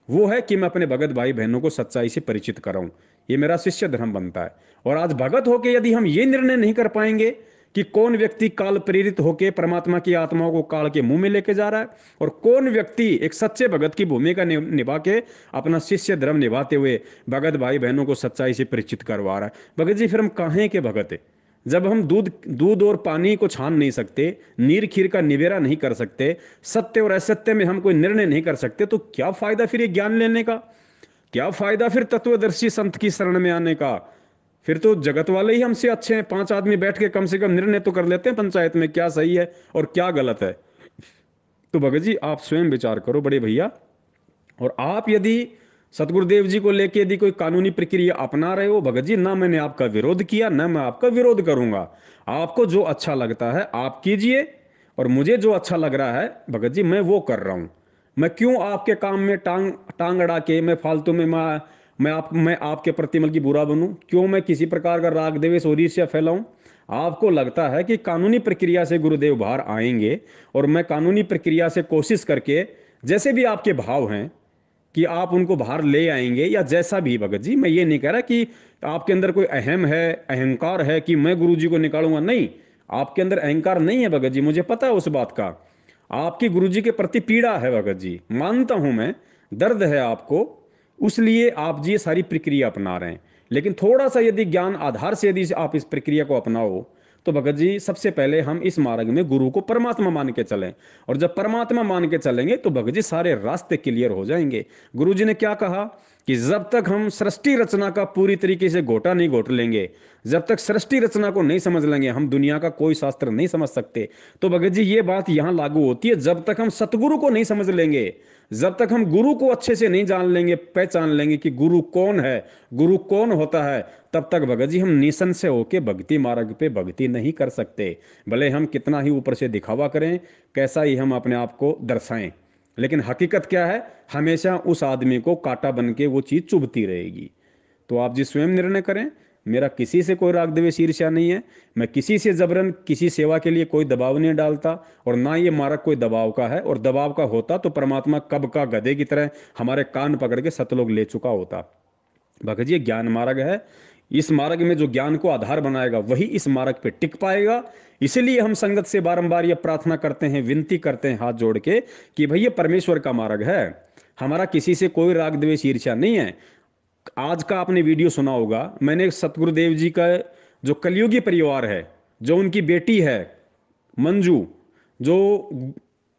वो है कि मैं अपने भगत भाई बहनों को सच्चाई से परिचित कराऊं। ये मेरा शिष्य धर्म बनता है। और आज भगत होके यदि हम ये निर्णय नहीं कर पाएंगे कि कौन व्यक्ति काल प्रेरित होकर परमात्मा की आत्माओं को काल के मुंह में लेके जा रहा है, और कौन व्यक्ति एक सच्चे भगत की भूमिका निभा के अपना शिष्य धर्म निभाते हुए भगत भाई बहनों को सच्चाई से परिचित करवा रहा है, भगत जी फिर हम काहे के भगत है? जब हम दूध दूध और पानी को छान नहीं सकते, नीर खीर का निबेरा नहीं कर सकते, सत्य और असत्य में हम कोई निर्णय नहीं कर सकते, तो क्या फायदा फिर ये ज्ञान लेने का? क्या फायदा फिर तत्वदर्शी संत की शरण में आने का? फिर तो जगत वाले ही हमसे अच्छे हैं। 5 आदमी बैठ के कम से कम निर्णय तो कर लेते हैं पंचायत में, क्या सही है और क्या गलत है। तो भगत जी आप स्वयं विचार करो बड़े भैया। और आप यदि सतगुरुदेव जी को लेके यदि कोई कानूनी प्रक्रिया अपना रहे हो भगत जी, ना मैंने आपका विरोध किया, ना मैं आपका विरोध करूंगा। आपको जो अच्छा लगता है आप कीजिए, और मुझे जो अच्छा लग रहा है भगत जी मैं वो कर रहा हूं। मैं क्यों आपके काम में टांग टांग अड़ा के मैं फालतू में मैं आपके प्रति मतलब की बुरा बनूं? क्यों मैं किसी प्रकार का राग द्वेष और ईर्ष्या फैलाऊं? आपको लगता है कि कानूनी प्रक्रिया से गुरुदेव बाहर आएंगे, और मैं कानूनी प्रक्रिया से कोशिश करके जैसे भी आपके भाव हैं कि आप उनको बाहर ले आएंगे, या जैसा भी भगत जी, मैं ये नहीं कह रहा कि आपके अंदर कोई अहम है, अहंकार है कि मैं गुरु जी को निकालूंगा, नहीं। आपके अंदर अहंकार नहीं है भगत जी, मुझे पता है उस बात का। आपकी गुरु जी के प्रति पीड़ा है भगत जी, मानता हूं मैं, दर्द है आपको, उसलिए आप जी ये सारी प्रक्रिया अपना रहे हैं। लेकिन थोड़ा सा यदि ज्ञान आधार से यदि आप इस प्रक्रिया को अपनाओ, तो भगत जी सबसे पहले हम इस मार्ग में गुरु को परमात्मा मान के चलें। और जब परमात्मा मान के चलेंगे तो भगत जी सारे रास्ते क्लियर हो जाएंगे। गुरु जी ने क्या कहा कि जब तक हम सृष्टि रचना का पूरी तरीके से घोटा नहीं घोट लेंगे, जब तक सृष्टि रचना को नहीं समझ लेंगे, हम दुनिया का कोई शास्त्र नहीं समझ सकते। तो भगत जी ये बात यहां लागू होती है, जब तक हम सतगुरु को नहीं समझ लेंगे, जब तक हम गुरु को अच्छे से नहीं जान लेंगे, पहचान लेंगे कि गुरु कौन है, गुरु कौन होता है, तब तक भगत जी हम निशन से होके भक्ति मार्ग पे भक्ति नहीं कर सकते। भले हम कितना ही ऊपर से दिखावा करें, कैसा ही हम अपने आप को दर्शाएं, लेकिन हकीकत क्या है, हमेशा उस आदमी को कांटा बन के वो चीज चुभती रहेगी। तो आप जी स्वयं निर्णय करें। मेरा किसी से कोई राग द्वेष ईर्ष्या नहीं है। मैं किसी से जबरन किसी सेवा के लिए कोई दबाव नहीं डालता, और ना ये मार्ग कोई दबाव का है। और दबाव का होता तो परमात्मा कब का गधे की तरह हमारे कान पकड़ के सतलोक ले चुका होता। भगत जी ज्ञान मार्ग है, इस मार्ग में जो ज्ञान को आधार बनाएगा वही इस मार्ग पे टिक पाएगा। इसलिए हम संगत से बारंबार ये प्रार्थना करते हैं, विनती करते हैं हाथ जोड़ के कि भाई ये परमेश्वर का मार्ग है, हमारा किसी से कोई राग द्वेष ईर्ष्या नहीं है। आज का आपने वीडियो सुना होगा, मैंने सतगुरुदेव जी का जो कलयुगी परिवार है, जो उनकी बेटी है मंजू, जो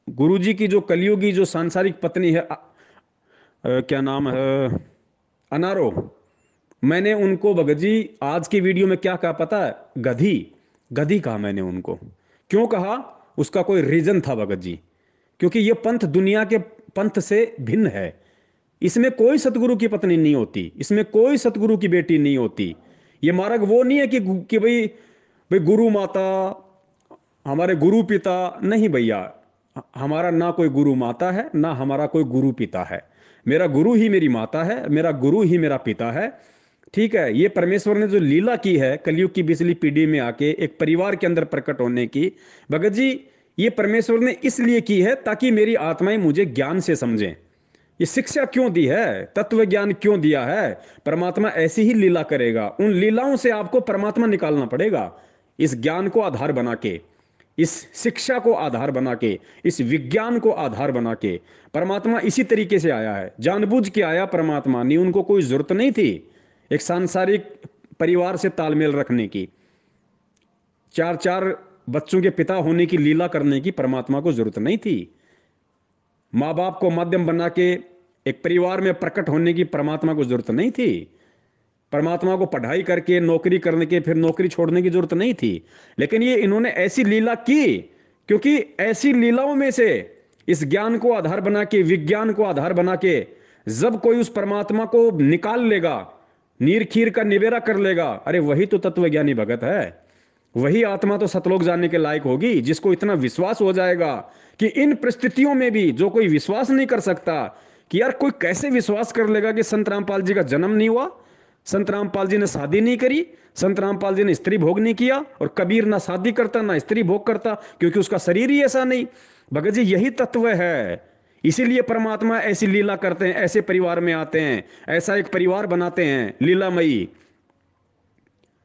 गुरु जी की जो कलयुगी जो सांसारिक पत्नी है, क्या नाम है, अनारो, मैंने उनको भगत जी आज की वीडियो में क्या कहा पता है? गधी। गधी कहा मैंने उनको। क्यों कहा? उसका कोई रीजन था भगत जी, क्योंकि ये पंथ दुनिया के पंथ से भिन्न है। इसमें कोई सतगुरु की पत्नी नहीं होती, इसमें कोई सतगुरु की बेटी नहीं होती। ये मार्ग वो नहीं है कि भाई भाई गुरु माता, हमारे गुरु पिता, नहीं भैया। हमारा ना कोई गुरु माता है, ना हमारा कोई गुरु पिता है। मेरा गुरु ही मेरी माता है, मेरा गुरु ही मेरा पिता है। ठीक है, ये परमेश्वर ने जो लीला की है कलयुग की बिजली पीढ़ी में आके एक परिवार के अंदर प्रकट होने की, भगत जी ये परमेश्वर ने इसलिए की है ताकि मेरी आत्माएं मुझे ज्ञान से समझें। ये शिक्षा क्यों दी है, तत्व ज्ञान क्यों दिया है? परमात्मा ऐसी ही लीला करेगा, उन लीलाओं से आपको परमात्मा निकालना पड़ेगा। इस ज्ञान को आधार बना के, इस शिक्षा को आधार बना के, इस विज्ञान को आधार बना के परमात्मा इसी तरीके से आया है। जानबूझ के आया परमात्मा नहीं, उनको कोई जरूरत नहीं थी एक सांसारिक परिवार से तालमेल रखने की, 4 4 बच्चों के पिता होने की लीला करने की परमात्मा को जरूरत नहीं थी। माँ बाप को माध्यम बना के एक परिवार में प्रकट होने की परमात्मा को जरूरत नहीं थी। परमात्मा को पढ़ाई करके नौकरी करने के फिर नौकरी छोड़ने की जरूरत नहीं थी। लेकिन ये इन्होंने ऐसी लीला की, क्योंकि ऐसी लीलाओं में से इस ज्ञान को आधार बना के, विज्ञान को आधार बना के, जब कोई उस परमात्मा को निकाल लेगा, नीर खीर का निबेरा कर लेगा, अरे वही तो तत्वज्ञानी भगत है। वही आत्मा तो सतलोक जाने के लायक होगी, जिसको इतना विश्वास हो जाएगा कि इन परिस्थितियों में भी जो कोई विश्वास नहीं कर सकता, कि यार कोई कैसे विश्वास कर लेगा कि संत रामपाल जी का जन्म नहीं हुआ, संत रामपाल जी ने शादी नहीं करी, संत रामपाल जी ने स्त्री भोग नहीं किया, और कबीर ना शादी करता ना स्त्री भोग करता, क्योंकि उसका शरीर ही ऐसा नहीं। भगत जी यही तत्व है। इसीलिए परमात्मा ऐसी लीला करते हैं, ऐसे परिवार में आते हैं, ऐसा एक परिवार बनाते हैं लीलामयी,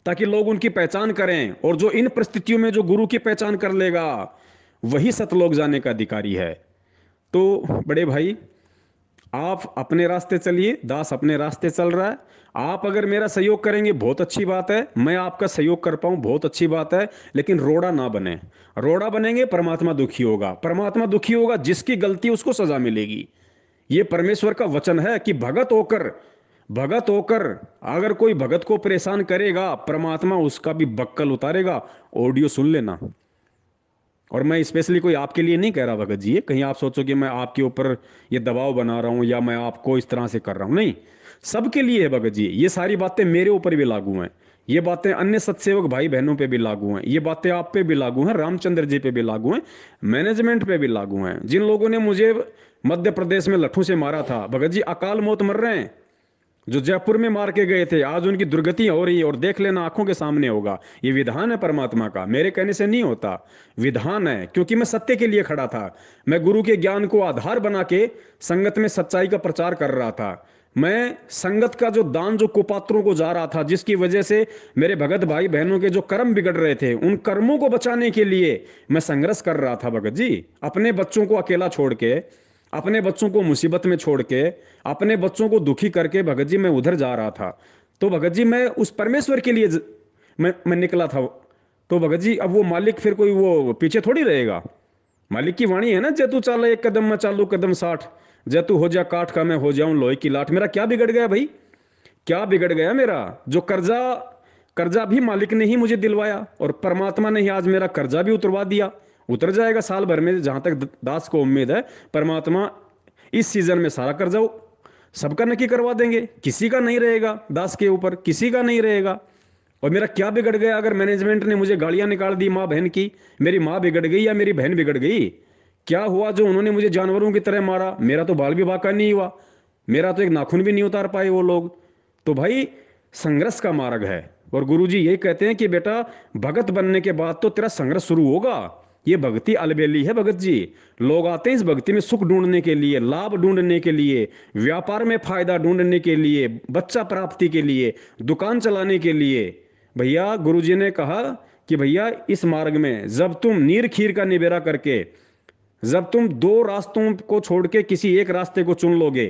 ताकि लोग उनकी पहचान करें। और जो इन परिस्थितियों में जो गुरु की पहचान कर लेगा वही सतलोक जाने का अधिकारी है। तो बड़े भाई, आप अपने रास्ते चलिए, दास अपने रास्ते चल रहा है। आप अगर मेरा सहयोग करेंगे बहुत अच्छी बात है, मैं आपका सहयोग कर पाऊं बहुत अच्छी बात है, लेकिन रोड़ा ना बने। रोड़ा बनेंगे परमात्मा दुखी होगा, परमात्मा दुखी होगा, जिसकी गलती उसको सजा मिलेगी। ये परमेश्वर का वचन है कि भगत होकर अगर कोई भगत को परेशान करेगा, परमात्मा उसका भी बक्कल उतारेगा। ऑडियो सुन लेना। और मैं स्पेशली कोई आपके लिए नहीं कह रहा भगत जी, ये कहीं आप सोचो कि मैं आपके ऊपर ये दबाव बना रहा हूं या मैं आपको इस तरह से कर रहा हूं, नहीं। सबके लिए है भगत जी, ये सारी बातें मेरे ऊपर भी लागू हैं, ये बातें अन्य सत्सेवक भाई बहनों पे भी लागू हैं, ये बातें आप पे भी लागू हैं, रामचंद्र जी पे भी लागू हैं, मैनेजमेंट पे भी लागू हैं। जिन लोगों ने मुझे मध्य प्रदेश में लट्ठों से मारा था भगत जी, अकाल मौत मर रहे हैं। जो जयपुर में मार के गए थे, आज उनकी दुर्गति हो रही है, और देख लेना, आंखों के सामने होगा। ये विधान है परमात्मा का, मेरे कहने से नहीं होता, विधान है। क्योंकि मैं सत्य के लिए खड़ा था, मैं गुरु के ज्ञान को आधार बना के संगत में सच्चाई का प्रचार कर रहा था। मैं संगत का जो दान जो कुपात्रों को जा रहा था, जिसकी वजह से मेरे भगत भाई बहनों के जो कर्म बिगड़ रहे थे, उन कर्मों को बचाने के लिए मैं संघर्ष कर रहा था भगत जी। अपने बच्चों को अकेला छोड़ के, अपने बच्चों को मुसीबत में छोड़ के, अपने बच्चों को दुखी करके भगत जी मैं उधर जा रहा था। तो भगत जी मैं उस परमेश्वर के लिए मैं निकला था। तो भगत जी अब वो मालिक फिर कोई वो पीछे थोड़ी रहेगा। मालिक की वाणी है ना, जय तू चाल एक कदम मैं चालू कदम 60, जय तू हो जा काठ का मैं हो जाऊं लोहे की लाठ। मेरा क्या बिगड़ गया भाई, क्या बिगड़ गया मेरा? जो कर्जा कर्जा भी मालिक ने ही मुझे दिलवाया, और परमात्मा ने ही आज मेरा कर्जा भी उतरवा दिया। उतर जाएगा साल भर में, जहां तक दास को उम्मीद है। परमात्मा इस सीजन में सारा कर्जा सबका नकी करवा देंगे, किसी का नहीं रहेगा, दास के ऊपर किसी का नहीं रहेगा। और मेरा क्या बिगड़ गया अगर मैनेजमेंट ने मुझे गालियां निकाल दी माँ बहन की? मेरी माँ बिगड़ गई या मेरी बहन बिगड़ गई? क्या हुआ जो उन्होंने मुझे जानवरों की तरह मारा? मेरा तो बाल भी बाका नहीं हुआ, मेरा तो एक नाखून भी नहीं उतार पाए वो लोग। तो भाई संघर्ष का मार्ग है। और गुरुजी यही कहते हैं कि बेटा, भगत बनने के बाद तो तेरा संघर्ष शुरू होगा। ये भक्ति अलबेली है भगत जी। लोग आते हैं इस भक्ति में सुख ढूंढने के लिए, लाभ ढूंढने के लिए, व्यापार में फायदा ढूंढने के लिए, बच्चा प्राप्ति के लिए, दुकान चलाने के लिए। भैया गुरुजी ने कहा कि भैया इस मार्ग में जब तुम नीर खीर का निबेरा करके, जब तुम दो रास्तों को छोड़ के किसी एक रास्ते को चुन लोगे,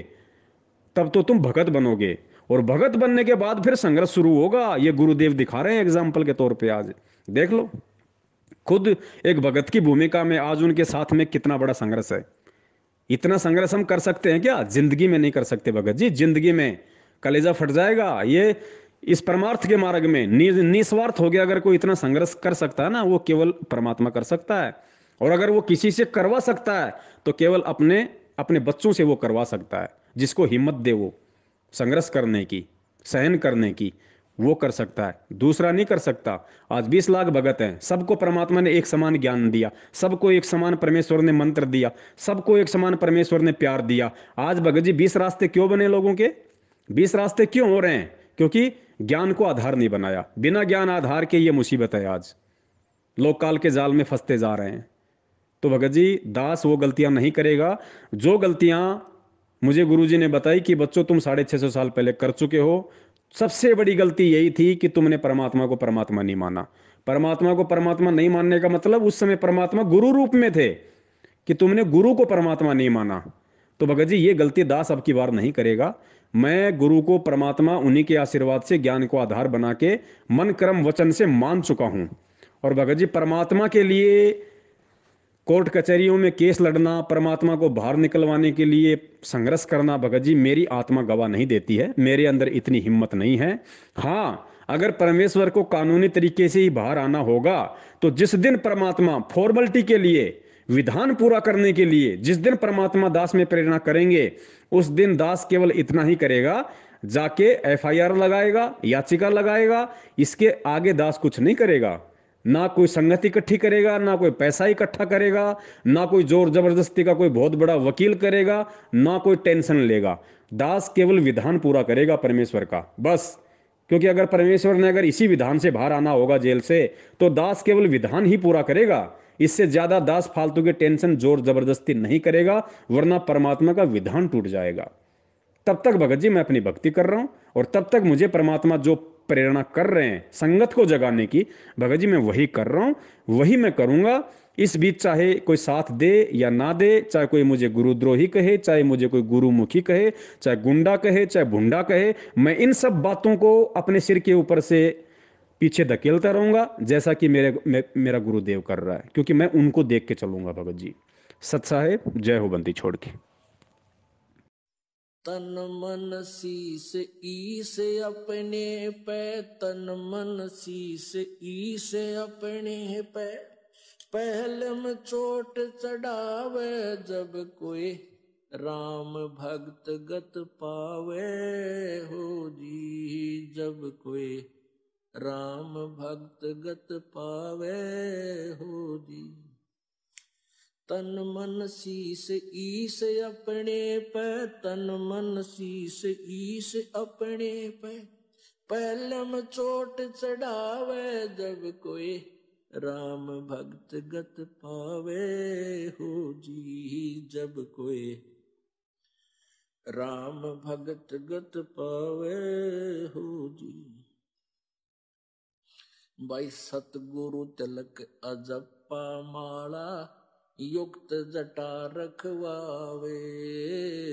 तब तो तुम भगत बनोगे। और भगत बनने के बाद फिर संघर्ष शुरू होगा। ये गुरुदेव दिखा रहे हैं एग्जाम्पल के तौर पे, आज देख लो खुद एक भगत की भूमिका में आज उनके साथ में कितना बड़ा संघर्ष है। इतना संघर्ष हम कर सकते हैं क्या? जिंदगी में नहीं कर सकते भगत जी, जिंदगी में कलेजा फट जाएगा। ये इस परमार्थ के मार्ग में निस्वार्थ हो गया। अगर कोई इतना संघर्ष कर सकता है ना, वो केवल परमात्मा कर सकता है। और अगर वो किसी से करवा सकता है तो केवल अपने अपने बच्चों से वो करवा सकता है। जिसको हिम्मत दे वो संघर्ष करने की, सहन करने की, वो कर सकता है, दूसरा नहीं कर सकता। आज 20 लाख भगत हैं, सबको परमात्मा ने एक समान ज्ञान दिया, सबको एक समान परमेश्वर ने मंत्र दिया, सबको एक समान परमेश्वर ने प्यार दिया। आज भगत जी 20 रास्ते क्यों बने लोगों के? 20 रास्ते क्यों हो रहे हैं? क्योंकि ज्ञान को आधार नहीं बनाया। बिना ज्ञान आधार के ये मुसीबत है। आज लोग काल के जाल में फंसते जा रहे हैं। तो भगत जी दास वो गलतियां नहीं करेगा जो गलतियां मुझे गुरुजी ने बताई कि बच्चों तुम 650 साल पहले कर चुके हो। सबसे बड़ी गलती यही थी कि तुमने परमात्मा को परमात्मा नहीं माना। परमात्मा को परमात्मा नहीं मानने का मतलब उस समय परमात्मा गुरु रूप में थे, कि तुमने गुरु को परमात्मा नहीं माना। तो भगत जी ये गलती दास अब की बार नहीं करेगा। मैं गुरु को परमात्मा उन्हीं के आशीर्वाद से, ज्ञान को आधार बना के, मन कर्म वचन से मान चुका हूं। और भगत जी परमात्मा के लिए कोर्ट कचहरियों में केस लड़ना, परमात्मा को बाहर निकलवाने के लिए संघर्ष करना, भगत जी मेरी आत्मा गवाह नहीं देती है, मेरे अंदर इतनी हिम्मत नहीं है। हाँ, अगर परमेश्वर को कानूनी तरीके से ही बाहर आना होगा तो जिस दिन परमात्मा फॉर्मेलिटी के लिए, विधान पूरा करने के लिए जिस दिन परमात्मा दास में प्रेरणा करेंगे, उस दिन दास केवल इतना ही करेगा, जाके एफआईआर लगाएगा, याचिका लगाएगा। इसके आगे दास कुछ नहीं करेगा। ना कोई संगति इकट्ठी करेगा, ना कोई पैसा इकट्ठा करेगा, ना कोई जोर जबरदस्ती का कोई बहुत बड़ा वकील करेगा, ना कोई टेंशन लेगा। दास केवल विधान पूरा करेगा परमेश्वर का, बस। क्योंकि अगर परमेश्वर ने अगर इसी विधान से बाहर आना होगा जेल से, तो दास केवल विधान ही पूरा करेगा। इससे ज्यादा दास फालतू के टेंशन जोर जबरदस्ती नहीं करेगा, वरना परमात्मा का विधान टूट जाएगा। तब तक भगत जी मैं अपनी भक्ति कर रहा हूं, और तब तक मुझे परमात्मा जो प्रेरणा कर रहे हैं संगत को जगाने की, भगत जी मैं वही कर रहा हूं, वही मैं करूंगा। इस बीच चाहे कोई साथ दे या ना दे, चाहे कोई मुझे गुरुद्रोही कहे, चाहे मुझे कोई गुरुमुखी कहे, चाहे गुंडा कहे, चाहे भुंडा कहे, मैं इन सब बातों को अपने सिर के ऊपर से पीछे धकेलता रहूंगा, जैसा कि मेरा गुरुदेव कर रहा है, क्योंकि मैं उनको देख के चलूंगा भगत जी। सत साहेब, जय हो बंदी छोड़ के। तन मन शीस ईस अपने पे, तन मन शीस ईस अपने पे, पहले में चोट चढ़ावे जब कोई राम भक्त गत पावे हो जी, जब कोई राम भक्त गत पावे हो जी। तन मन शीस ईस अपने पे, तन मन शीस ईस अपने पे, पहलम चोट चढ़ावे जब कोई राम भक्त गत पावे हो जी, जब कोई राम भक्त गत पावे हो जी। भाई सतगुरु तिलक अजप्पा माला, युक्त जटा रखवावे,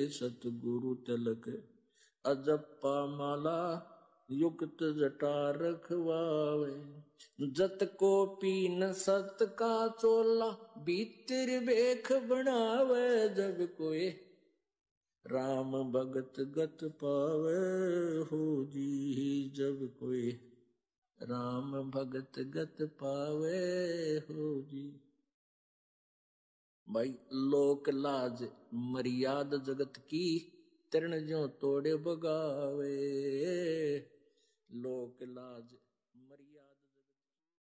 सतगुरु तिलक अजप्पा माला, युक्त जटा रखवावे। जत को पीन सत का चोला, भीतर बेख बनावे जब कोई राम भगत गत पावे हो जी, जब कोई राम भगत गत पावे हो जी। भाई लोक लाज मर्याद जगत की, तरण ज्यों तोड़े बगावे, लोक लाज मर्यादा।